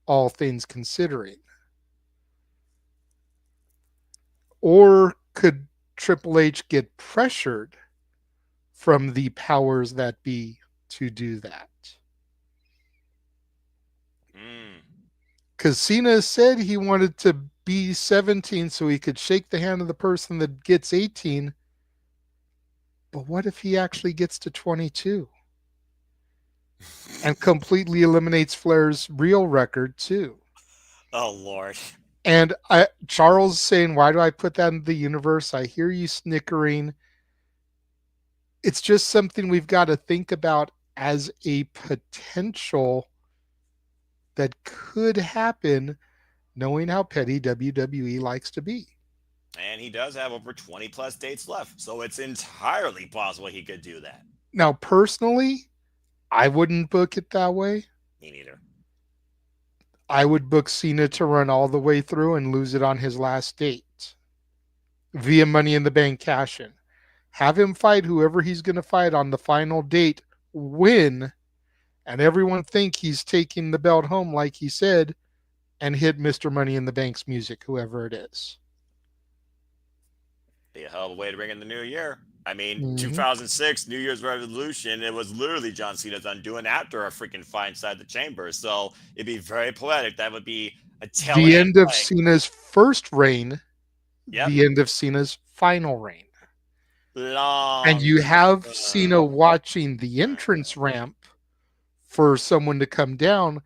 all things considering? Or could Triple H get pressured from the powers that be to do that? Because Cena said he wanted to be 17 so he could shake the hand of the person that gets 18. But what if he actually gets to 22 and completely eliminates Flair's real record too? Oh, Lord. And Charles saying, why do I put that in the universe? I hear you snickering. It's just something we've got to think about as a potential that could happen, knowing how petty WWE likes to be. And he does have over 20 plus dates left, so it's entirely possible he could do that. Now, personally, I wouldn't book it that way. Me neither. I would book Cena to run all the way through and lose it on his last date via Money in the Bank cash-in. Have him fight whoever he's going to fight on the final date, win, and everyone think he's taking the belt home like he said, and hit Mr. Money in the Bank's music, whoever it is. Be a hell of a way to bring in the new year. I mean, 2006, New Year's Revolution, it was literally John Cena's undoing after a freaking fight inside the chamber. So it'd be very poetic. That would be a telling. The end of Cena's first reign, yep. The end of Cena's final reign. Long. And you have Cena watching the entrance ramp for someone to come down,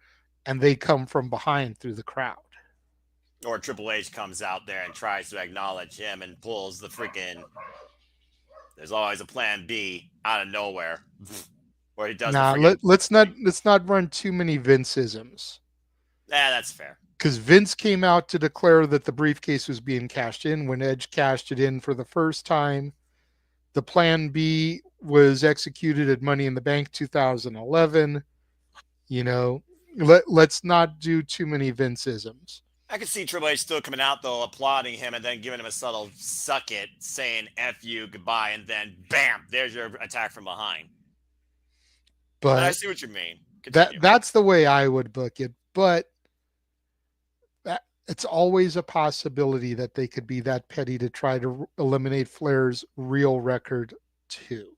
and they come from behind through the crowd. Or Triple H comes out there and tries to acknowledge him and pulls the freaking... There's always a plan B out of nowhere. Where he does let's not run too many Vince-isms. Yeah, that's fair. Because Vince came out to declare that the briefcase was being cashed in when Edge cashed it in for the first time. The plan B was executed at Money in the Bank 2011. You know, let's not do too many Vince-isms. I could see Triple H still coming out, though, applauding him and then giving him a subtle suck it, saying F you, goodbye, and then bam, there's your attack from behind. But I see what you mean. That's the way I would book it, but it's always a possibility that they could be that petty to try to eliminate Flair's real record too.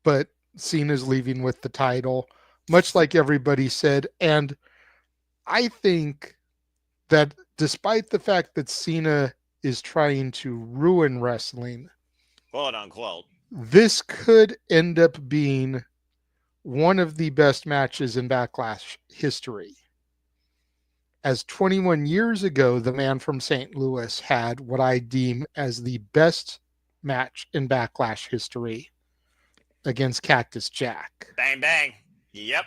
But Cena's leaving with the title, much like everybody said. And I think that despite the fact that Cena is trying to ruin wrestling, quote unquote. This could end up being one of the best matches in Backlash history. As 21 years ago, the man from St. Louis had what I deem as the best match in Backlash history against Cactus Jack. Bang bang. Yep.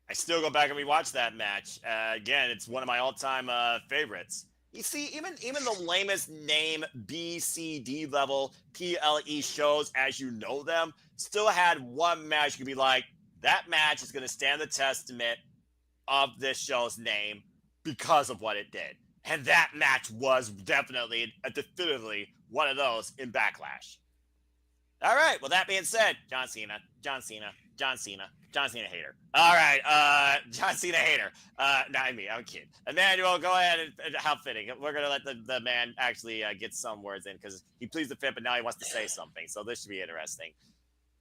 I still go back and rewatch that match. Again, it's one of my all-time favorites. You see, even the lamest name B, C, D level PLE shows as you know them still had one match you could be like, that match is going to stand the testament of this show's name because of what it did. And that match was definitely, definitively one of those in Backlash. All right. Well, that being said, John Cena hater. All right. John Cena hater. Not me. I'm kidding. Emmanuel, go ahead and how fitting. We're going to let the man actually get some words in because he pleased the fit, but now he wants to say something. So this should be interesting.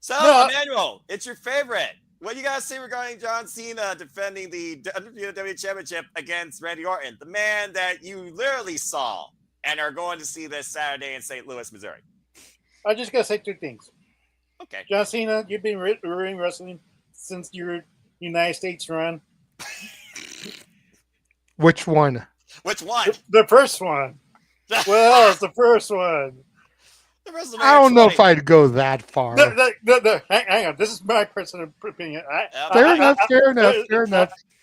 So, Emmanuel, it's your favorite. What do you guys say regarding John Cena defending the WWE Championship against Randy Orton, the man that you literally saw and are going to see this Saturday in St. Louis, Missouri? I just gotta say two things. Okay. John Cena, you've been ring wrestling since your United States run. Which one? Which one? The first one. Well, it's the first one. I don't know if I'd go that far. Hang on. This is my personal opinion. Fair enough.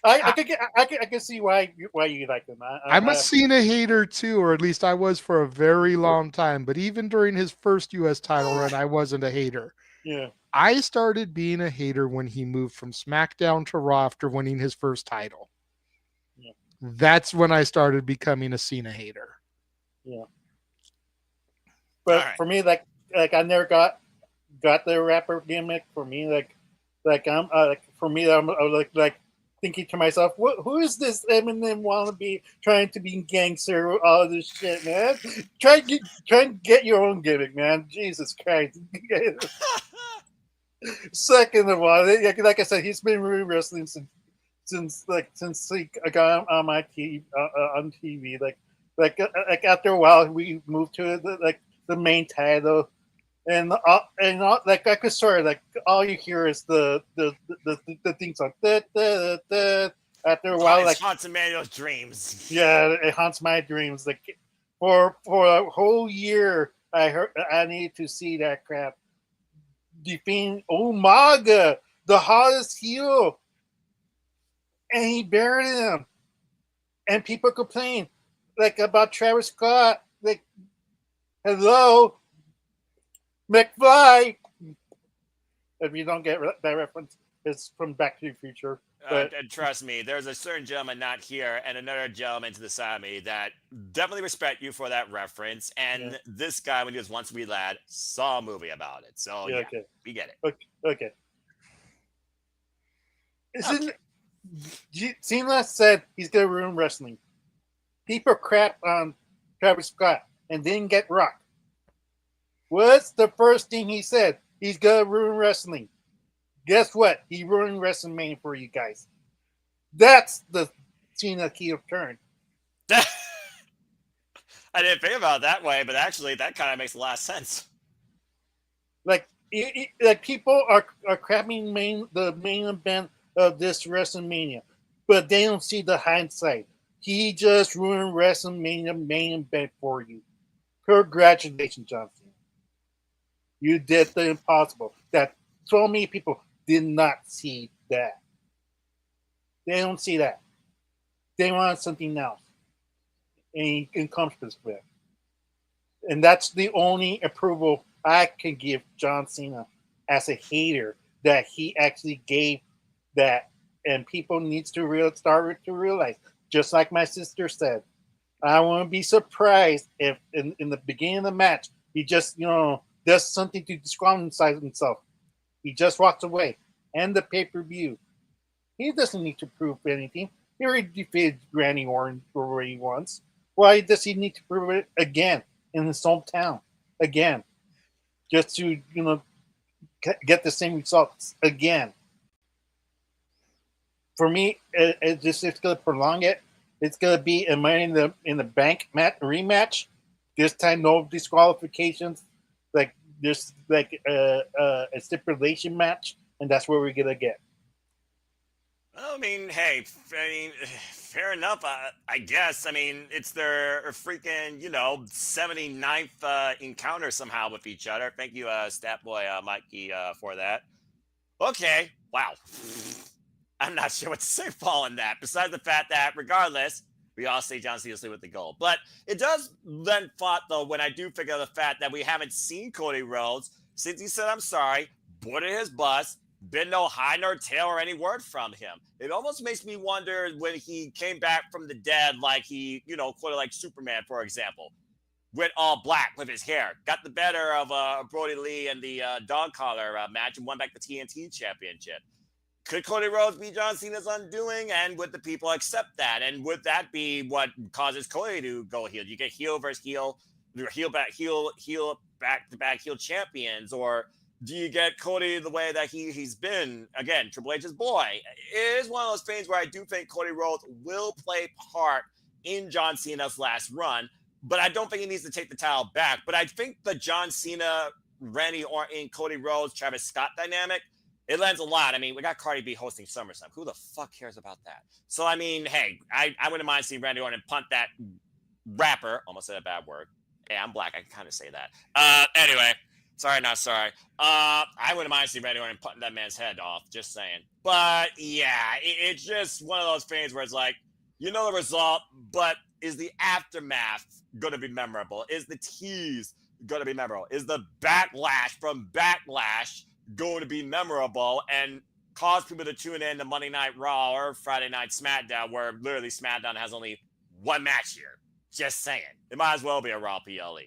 I can see why you like them. I'm a Cena hater too, or at least I was for a very long time. But even during his first U.S. title run, I wasn't a hater. Yeah. I started being a hater when he moved from SmackDown to Raw after winning his first title. Yeah. That's when I started becoming a Cena hater. Yeah. But for me, like I never got the rapper gimmick. For me, I'm like thinking to myself, who is this Eminem wannabe trying to be gangster? All this shit, man. Try and get your own gimmick, man. Jesus Christ. Second of all, like I said, he's been wrestling since he got on my TV on TV. Like after a while, we moved to the main title, and like I could sort of like all you hear is the things like that. After a while, like haunts Emmanuel's dreams. Yeah, it haunts my dreams. Like for a whole year, I needed to see that crap. Defeating Umaga, the hottest heel, and he buried him. And people complain like about Travis Scott, like. Hello, McFly. If you don't get that reference, it's from Back to the Future. But and trust me, there's a certain gentleman not here and another gentleman to the side of me that definitely respect you for that reference. And this guy, when he was Once a Wee Lad, saw a movie about it. So okay. We get it. Okay. Cena said he's gonna ruin wrestling. People crap on Travis Scott and didn't get rocked. What's the first thing he said? He's gonna ruin wrestling. Guess what? He ruined WrestleMania for you guys. That's the Cena heel turn. I didn't think about it that way, but actually, that kind of makes a lot of sense. Like people are crapping the main event of this WrestleMania, but they don't see the hindsight. He just ruined WrestleMania main event for you. Congratulations, John Cena. You did the impossible. That so many people did not see that. They don't see that. They want something else. And he encompasses with it. And that's the only approval I can give John Cena as a hater, that he actually gave that. And people needs to start to realize, just like my sister said, I wouldn't be surprised if in the beginning of the match, he just, does something to disqualify himself. He just walks away. And the pay-per-view. He doesn't need to prove anything. He already defeated Randy Orton already once. Why does he need to prove it again in his hometown? Again. Just to, get the same results again. For me, it's going to prolong it. It's going to be a Money in the Bank rematch. this time no disqualifications, like there's like a stipulation match, and that's where we're gonna get. I mean, hey, fair enough. I guess. I mean, it's their freaking, 79th encounter somehow with each other. Thank you, Stat Boy Mikey, for that. Okay, wow. I'm not sure what to say following that. Besides the fact that, regardless, we all say John Cena's with the goal. But it does then thought, though, when I do figure the fact that we haven't seen Cody Rhodes since he said, I'm sorry, boarded his bus, been no high nor tail or any word from him. It almost makes me wonder when he came back from the dead, like he, quoted like Superman, for example, went all black with his hair, got the better of Brody Lee and the dog collar match and won back the TNT championship. Could Cody Rhodes be John Cena's undoing? And would the people accept that? And would that be what causes Cody to go heel? Do you get heel versus heel, heel back to back heel champions? Or do you get Cody the way that he's been, again, Triple H's boy? It is one of those things where I do think Cody Rhodes will play part in John Cena's last run, but I don't think he needs to take the title back. But I think the John Cena, Randy Orton, Cody Rhodes, Travis Scott dynamic, it lends a lot. I mean, we got Cardi B hosting SummerSlam. Who the fuck cares about that? So, I mean, hey, I wouldn't mind seeing Randy Orton punt that rapper. Almost said a bad word. Hey, I'm black. I can kind of say that. Anyway. Sorry, not sorry. I wouldn't mind seeing Randy Orton putting that man's head off. Just saying. But yeah, it's just one of those things where it's like, you know the result, but is the aftermath going to be memorable? Is the tease going to be memorable? Is the backlash from Backlash going to be memorable and cause people to tune in to Monday Night Raw or Friday Night SmackDown, where literally SmackDown has only one match here? Just saying. It might as well be a Raw PLE.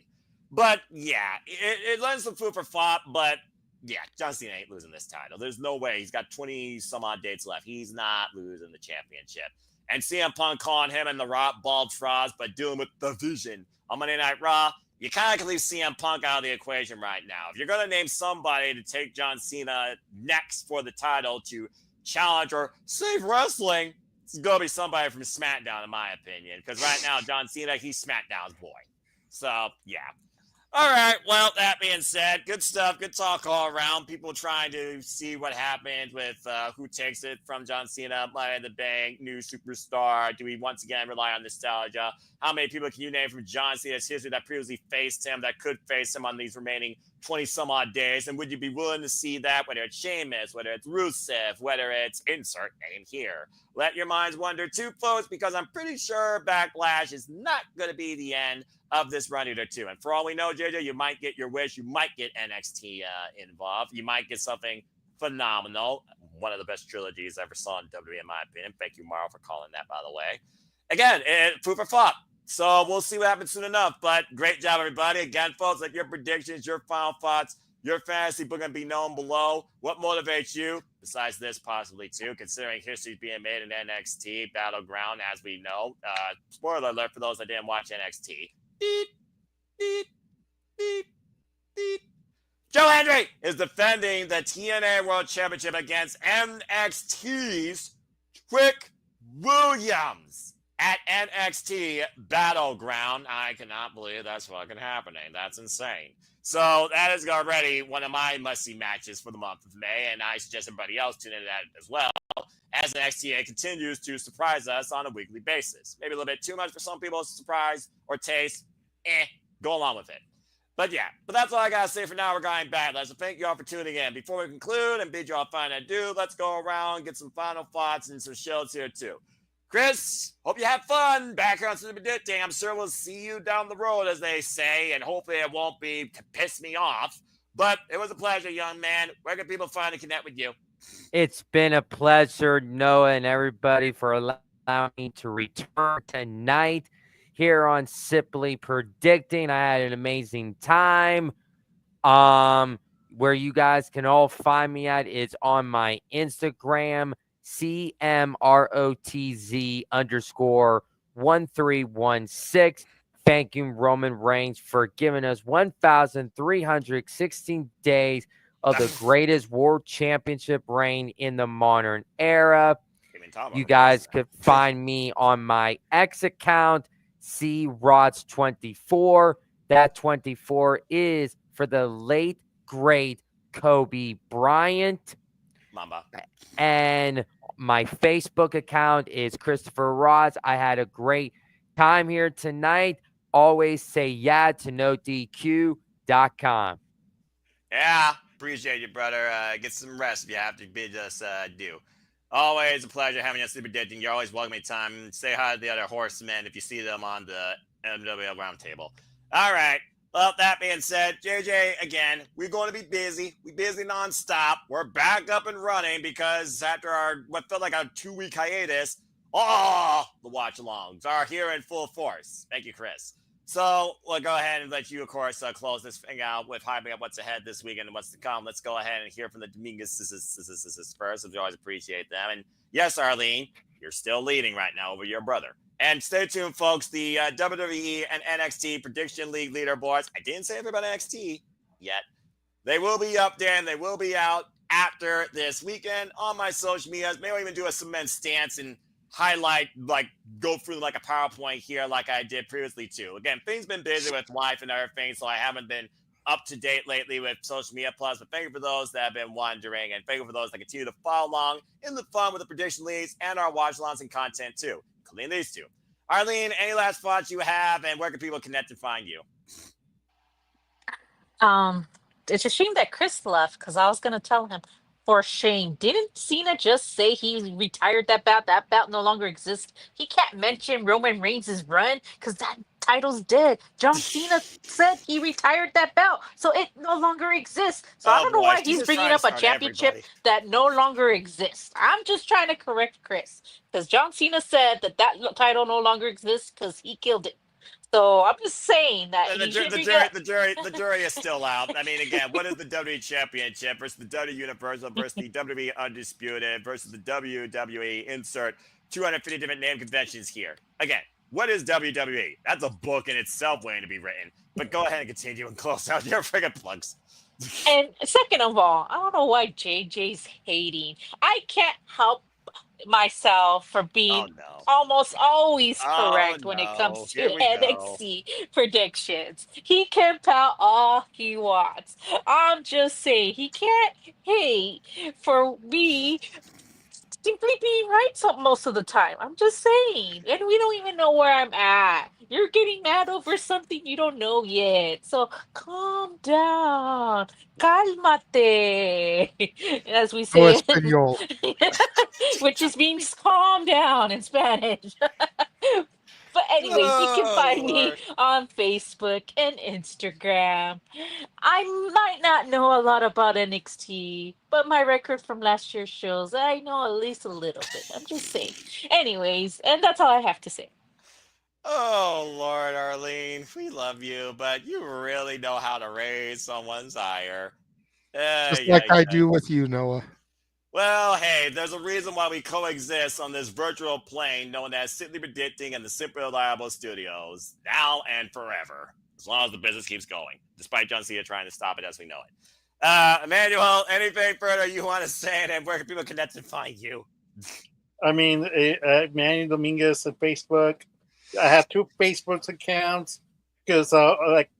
But yeah, it lends some food for thought. But yeah, John Cena ain't losing this title. There's no way. He's got 20 some odd dates left. He's not losing the championship. And CM Punk calling him and The Rock bald frauds, but dealing with the Vision on Monday Night Raw, you kind of can leave CM Punk out of the equation right now. If you're going to name somebody to take John Cena next for the title to challenge or save wrestling, it's going to be somebody from SmackDown, in my opinion. Because right now, John Cena, he's SmackDown's boy. So, yeah. All right. Well, that being said, good stuff. Good talk all around. People trying to see what happened with who takes it from John Cena, Money in the Bank, new superstar. Do we once again rely on nostalgia? How many people can you name from John Cena's history that previously faced him, that could face him on these remaining 20-some-odd days? And would you be willing to see that, whether it's Sheamus, whether it's Rusev, whether it's insert name here? Let your minds wander too, folks, because I'm pretty sure Backlash is not going to be the end of this run either, too. And for all we know, JJ, you might get your wish. You might get NXT involved. You might get something phenomenal. One of the best trilogies I ever saw in WWE, in my opinion. Thank you, Mauro, for calling that, by the way. Again, food for thought. So we'll see what happens soon enough. But great job, everybody. Again, folks, like your predictions, your final thoughts, your fantasy book going to be known below. What motivates you, besides this possibly too, considering history's being made in NXT Battleground, as we know. Spoiler alert for those that didn't watch NXT. Beep, beep, beep, beep. Joe Hendry is defending the TNA World Championship against NXT's Trick Williams at NXT Battleground. I cannot believe that's fucking happening. That's insane. So that is already one of my must-see matches for the month of May, and I suggest everybody else tune into that as well, as NXT continues to surprise us on a weekly basis. Maybe a little bit too much for some people to surprise or taste. Go along with it. But yeah, that's all I got to say for now regarding Backlash. So thank you all for tuning in. Before we conclude and bid you all fine adieu, let's go around, get some final thoughts and some shields here too. Chris, hope you have fun back here on Super Predicting. I'm sure we'll see you down the road, as they say, and hopefully it won't be to piss me off. But it was a pleasure, young man. Where can people find and connect with you? It's been a pleasure, Noah, and everybody, for allowing me to return tonight here on Simply Predicting. I had an amazing time. Where you guys can all find me at is on my Instagram, CMROTZ_1316. Thanking Roman Reigns for giving us 1,316 days of the greatest world championship reign in the modern era. You guys could find me on my X account, CRots24. That 24 is for the late, great Kobe Bryant. Mamba. And my Facebook account is Christopher Ross. I had a great time here tonight. Always say yeah to NoDQ.com. Yeah, appreciate you, brother. Get some rest if you have to be just do. Always a pleasure having you on Sleep Predicting. You're always welcome anytime. Say hi to the other horsemen if you see them on the MWL Roundtable. All right. Well, that being said, JJ, again, we're going to be busy. We're busy nonstop. We're back up and running because after our what felt like a 2-week hiatus, the watch-alongs are here in full force. Thank you, Chris. So we'll go ahead and let you, of course, close this thing out with hyping up what's ahead this weekend and what's to come. Let's go ahead and hear from the Dominguez first. We always appreciate them. And yes, Arlene, you're still leading right now over your brother. And stay tuned, folks. The WWE and NXT Prediction League leaderboards. I didn't say everybody NXT yet. They will be up there and they will be out after this weekend on my social medias. Maybe I'll even do a cement stance and highlight, like go through like a PowerPoint here like I did previously too. Again, things been busy with life and everything, so I haven't been up to date lately with social media plus, but thank you for those that have been wondering, and thank you for those that continue to follow along in the fun with the prediction leagues and our watch alongs and content too, including these two. Arlene, any last thoughts you have, and where can people connect and find you? It's a shame that Chris left because I was gonna tell him, for shame. Didn't Cena just say he retired that belt? That belt no longer exists. He can't mention Roman Reigns' run because that title's dead. John Cena said he retired that belt, so it no longer exists. So I Oh don't know boy, why she's he's just bringing trying to up a start championship everybody. that no longer exists. I'm just trying to correct Chris because John Cena said that title no longer exists because he killed it. So I'm just saying that The, he ju- should bring it up. the jury is still out. I mean, again, what is the WWE Championship versus the WWE Universal versus the WWE Undisputed versus the WWE insert 250 different name conventions here? Again, what is WWE? That's a book in itself waiting to be written. But go ahead and continue and close out your friggin' plugs. And second of all, I don't know why JJ's hating. I can't help myself for being Oh no. almost always Oh correct when it no. comes Here to we go. NXT predictions. He can pout all he wants. I'm just saying he can't hate for me simply being right most of the time. I'm just saying. And we don't even know where I'm at. You're getting mad over something you don't know yet. So calm down. Cálmate. As we No say, Espanol. which just means calm down in Spanish. But anyways, you can Oh find me Lord. on Facebook and Instagram. I might not know a lot about NXT, but my record from last year shows I know at least a little bit. I'm just saying. Anyways, and that's all I have to say. Oh Lord, Arlene, we love you, but you really know how to raise someone's ire. Just Yeah. like I do with you, Noah. Well, hey, there's a reason why we coexist on this virtual plane known as Simply Predicting and the Simply Reliable Studios, now and forever, as long as the business keeps going, despite John Cena trying to stop it as we know it. Emmanuel, anything further you want to say, and where can people connect and find you? I mean, Manny Dominguez on Facebook. I have 2 Facebook accounts because, like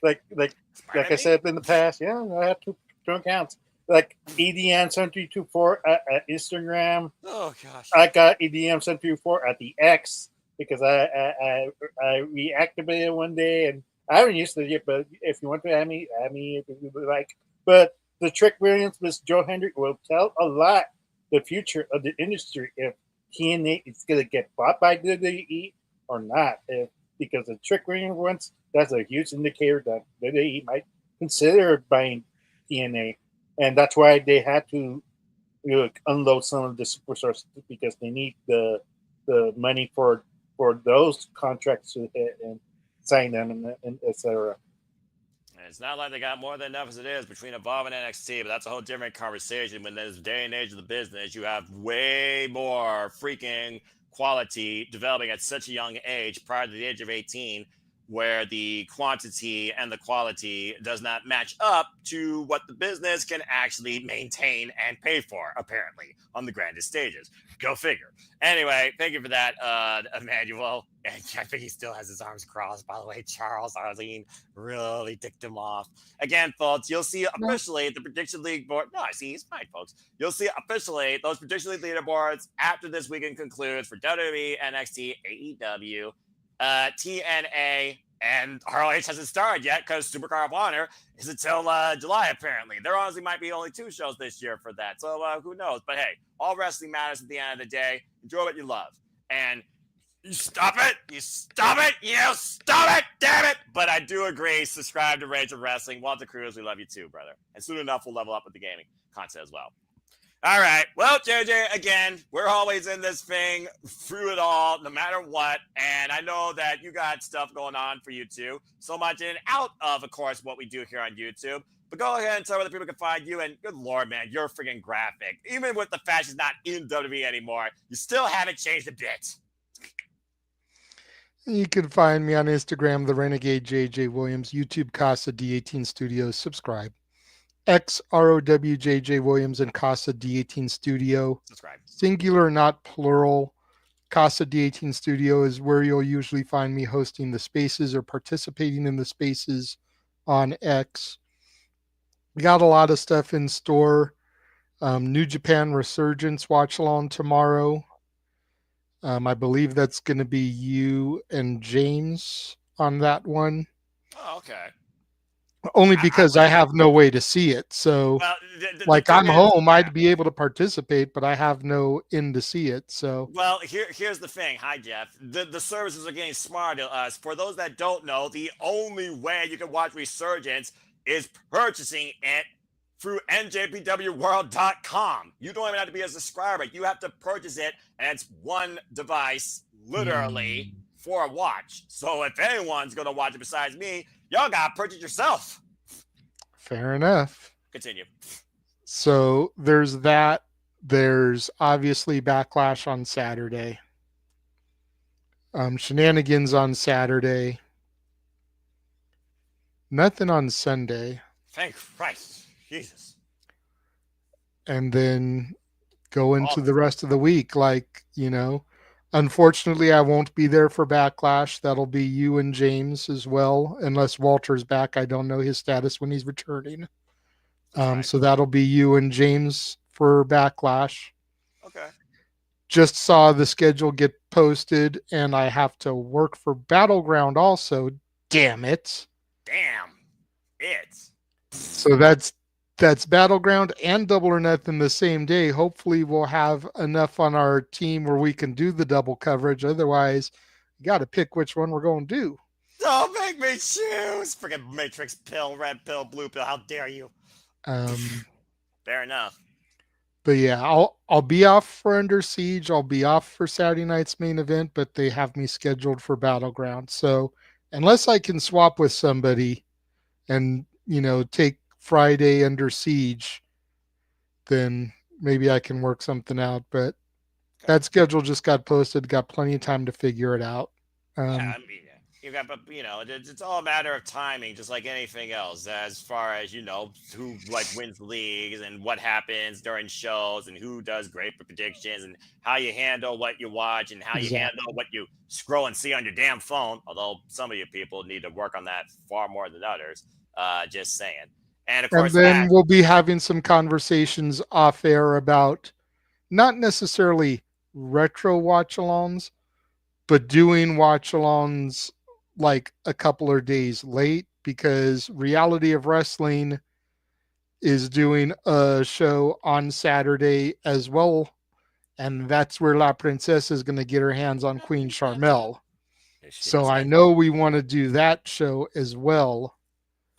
I said in the past, yeah, I have two accounts. Like EDM7324 at Instagram. Oh gosh. I got EDM734 at the X because I reactivated one day and I haven't used it yet. But if you want to add me if you would like. But the Trick Williams, Miss Joe Hendrick will tell a lot the future of the industry if TNA is going to get bought by WWE or not. Because the Trick Williams ones, that's a huge indicator that WWE might consider buying TNA, and that's why they had to unload some of the superstars because they need the money for those contracts to hit and sign them and etc. It's not like they got more than enough as it is between Evolve and NXT, but that's a whole different conversation. When there's day and age of the business, you have way more freaking quality developing at such a young age prior to the age of 18 where the quantity and the quality does not match up to what the business can actually maintain and pay for, apparently, on the grandest stages. Go figure. Anyway, thank you for that, Emmanuel. And I think he still has his arms crossed, by the way. Charles Arlene really ticked him off. Again, folks, you'll see officially the Prediction League board. No, I see he's fine, folks. You'll see officially those Prediction League leaderboards after this weekend concludes for WWE, NXT, AEW, TNA, and ROH hasn't started yet because Supercard of Honor is until July, apparently. There honestly might be only 2 shows this year for that. So who knows? But hey, all wrestling matters at the end of the day. Enjoy what you love. And you stop it. You stop it. You stop it. Damn it. But I do agree. Subscribe to Rage of Wrestling. Walter Cruz, we love you too, brother. And soon enough, we'll level up with the gaming content as well. All right. Well, JJ, again, we're always in this thing through it all, no matter what. And I know that you got stuff going on for you too. So much in and out of course, what we do here on YouTube. But go ahead and tell where the people can find you. And good Lord, man, you're freaking graphic. Even with the fact she's not in WWE anymore, you still haven't changed a bit. You can find me on Instagram, the Renegade JJ Williams, YouTube Casa D18 Studios. Subscribe. XROWJJ Williams and Casa D18 Studio. Subscribe. Singular, not plural. Casa D18 Studio is where you'll usually find me hosting the spaces or participating in the spaces on X. We got a lot of stuff in store. New Japan Resurgence watch along tomorrow. I believe that's going to be you and James on that one. Oh, okay. Only because I have no way to see it. So, well, I'm home, I'd be able to participate, but I have no in to see it. So, well, here's the thing. Hi, Jeff. The services are getting smarter to us. For those that don't know, the only way you can watch Resurgence is purchasing it through njpwworld.com. You don't even have to be a subscriber. You have to purchase it, and it's one device, literally, for a watch. So if anyone's going to watch it besides me, y'all got to purchase yourself. Fair enough. Continue. So there's that. There's obviously Backlash on Saturday. Shenanigans on Saturday. Nothing on Sunday. Thank Christ. Jesus. And then go into the rest of the week. Unfortunately, I won't be there for Backlash. That'll be you and James as well, unless Walter's back. I don't know his status when he's returning. Right. So that'll be you and James for Backlash. Okay. Just saw the schedule get posted, and I have to work for Battleground also. Damn it. Damn it. So that's Battleground and Double or Nothing the same day. Hopefully we'll have enough on our team where we can do the double coverage. Otherwise, you got to pick which one we're going to do. Don't make me choose. Freaking Matrix pill, red pill, blue pill. How dare you? Fair enough. But yeah, I'll be off for Under Siege. I'll be off for Saturday night's main event, but they have me scheduled for Battleground. So unless I can swap with somebody and, take Friday Under Siege, then maybe I can work something out. But that schedule just got posted. Got plenty of time to figure it out. You got, but it's all a matter of timing, just like anything else. As far as who wins leagues and what happens during shows and who does great for predictions and how you handle what you watch and how you handle what you scroll and see on your damn phone. Although some of you people need to work on that far more than others. Just saying. And of course, then we'll be having some conversations off air about not necessarily retro watch-alongs, but doing watch-alongs like a couple of days late, because Reality of Wrestling is doing a show on Saturday as well, and that's where La Princesa is going to get her hands on Queen Charmel. So I know we want to do that show as well.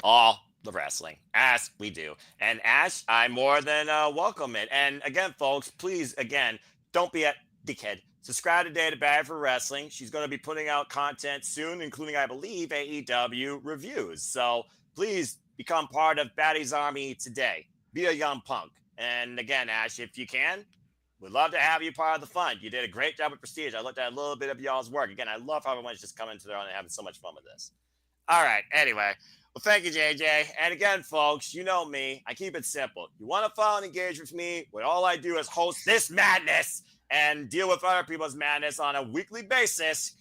All the wrestling, as we do. And Ash, I more than welcome it. And again, folks, please, don't be a dickhead. Subscribe today to Bad for Wrestling. She's going to be putting out content soon, including, I believe, AEW reviews. So please become part of Batty's Army today. Be a young punk. And again, Ash, if you can, We'd love to have you part of the fun. You did a great job with Prestige. I looked at a little bit of y'all's work. Again, I love how everyone's just coming to their own and having so much fun with this. All right. Anyway, well, thank you, JJ. And again, folks, you know me. I keep it simple. You want to follow and engage with me? What all I do is host this madness and deal with other people's madness on a weekly basis.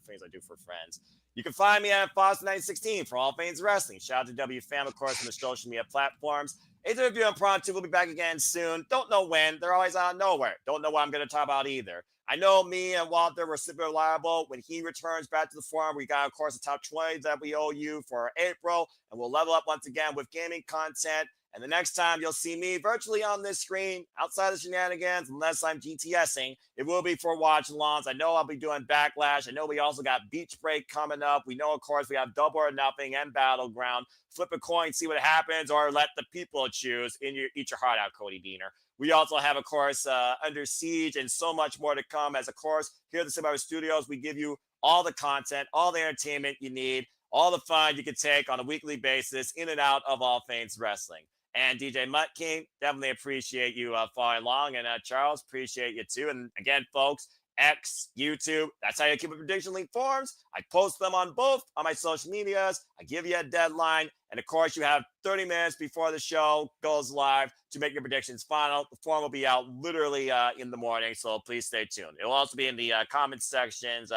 Things I do for friends. You can find me at Foster916 for all things wrestling. Shout out to WFAM, of course, on the social media platforms. Interview Impromptu will be back again soon. Don't know when. They're always out of nowhere. Don't know what I'm going to talk about either. I know me and Walter were super reliable. When he returns back to the forum, we got, of course, the top 20 that we owe you for April. And we'll level up once again with gaming content. And the next time you'll see me virtually on this screen, outside of shenanigans, unless I'm GTSing, it will be for watch-alongs. I know I'll be doing Backlash. I know we also got Beach Break coming up. We know, of course, we have Double or Nothing and Battleground. Flip a coin, see what happens, or let the people choose. Eat your heart out, Cody Beaner. We also have, of course, Under Siege and so much more to come. As, of course, here at the Survivor Studios, we give you all the content, all the entertainment you need, all the fun you can take on a weekly basis in and out of all things wrestling. And DJ Mutt King, definitely appreciate you following along. And Charles, appreciate you too. And again, folks, X, YouTube, that's how you keep a prediction link forms. I post them on both on my social medias. I give you a deadline. And of course, you have 30 minutes before the show goes live to make your predictions final. The form will be out literally in the morning, so please stay tuned. It will also be in the comment sections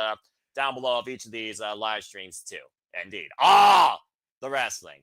down below of each of these live streams too. Indeed. The wrestling.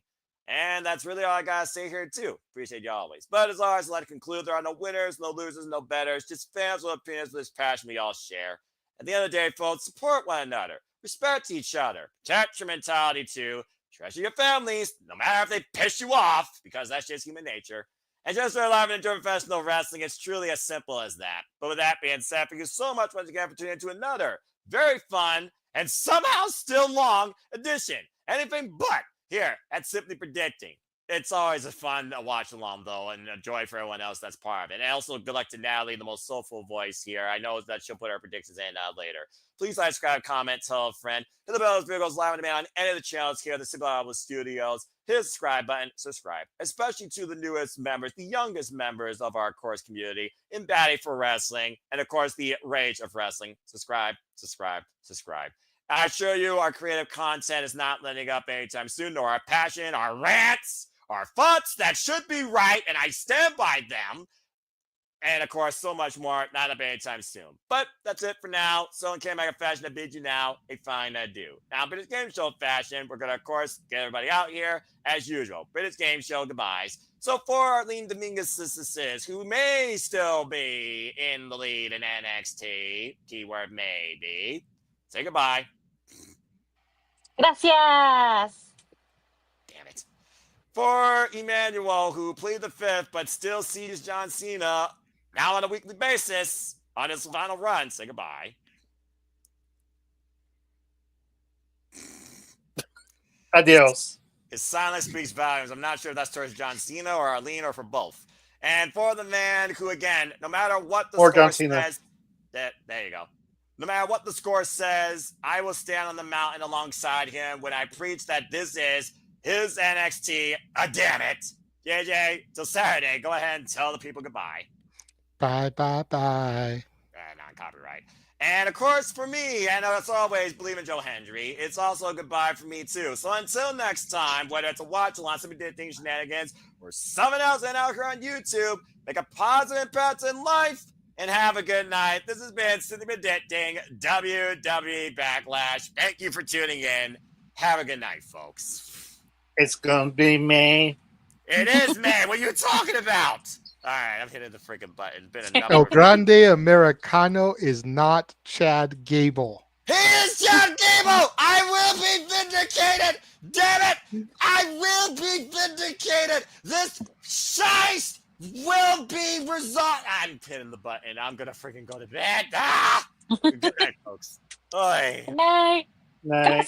And that's really all I got to say here, too. Appreciate you always. But as always, I'd like to conclude, there are no winners, no losers, no betters, just fans with opinions with this passion we all share. At the end of the day, folks, support one another, respect each other, protect your mentality, too, treasure your families, no matter if they piss you off, because that's just human nature. And just for alive and enjoy professional wrestling, it's truly as simple as that. But with that being said, thank you so much once again for tuning into another very fun and somehow still long edition. Anything but here at Simply Predicting. It's always a fun watch along, though, and a joy for everyone else that's part of it. And also, good luck to Natalie, the most soulful voice here. I know that she'll put her predictions in later. Please like, subscribe, comment, tell a friend. Hit the bell as videos live on demand on any of the channels here at the Simply Audible Studios. Hit the subscribe button, subscribe. Especially to the newest members, the youngest members of our course community in Batty for Wrestling, and of course, the Rage of Wrestling. Subscribe, subscribe, subscribe. I assure you, our creative content is not letting up anytime soon, nor our passion, our rants, our thoughts that should be right, and I stand by them. And of course, so much more, not up anytime soon. But that's it for now. So in K-Mega fashion, I bid you now a fine adieu. Now, British Game Show fashion, we're going to, of course, get everybody out here as usual. British Game Show goodbyes. So for Arlene Dominguez, who may still be in the lead in NXT, keyword maybe, say goodbye. Gracias. Damn it. For Emmanuel, who pleaded the fifth but still sees John Cena now on a weekly basis on his final run, say goodbye. Adios. His silence speaks volumes. I'm not sure if that's towards John Cena or Arlene or for both. And for the man who, again, no matter what the score says, there you go. No matter what the score says, I will stand on the mountain alongside him when I preach that this is his NXT. Damn it. JJ, till Saturday, go ahead and tell the people goodbye. Bye, bye, bye. Non-copyright. And of course, for me, and as always, believe in Joe Hendry, it's also a goodbye for me too. So until next time, whether it's a watch along, somebody did things shenanigans, or someone else and out here on YouTube, make a positive impact in life. And have a good night. This has been Simply Predicting WWE Backlash. Thank you for tuning in. Have a good night, folks. It's gonna be May. It is May. What are you talking about? All right, I'm hitting the freaking button. It's been a El number. Grande Americano is not Chad Gable. He is Chad Gable. I will be vindicated. Damn it. I will be vindicated. This shice will be resolved. I'm hitting the button. I'm going to freaking go to bed. Good night, folks. Bye. Good night. Night.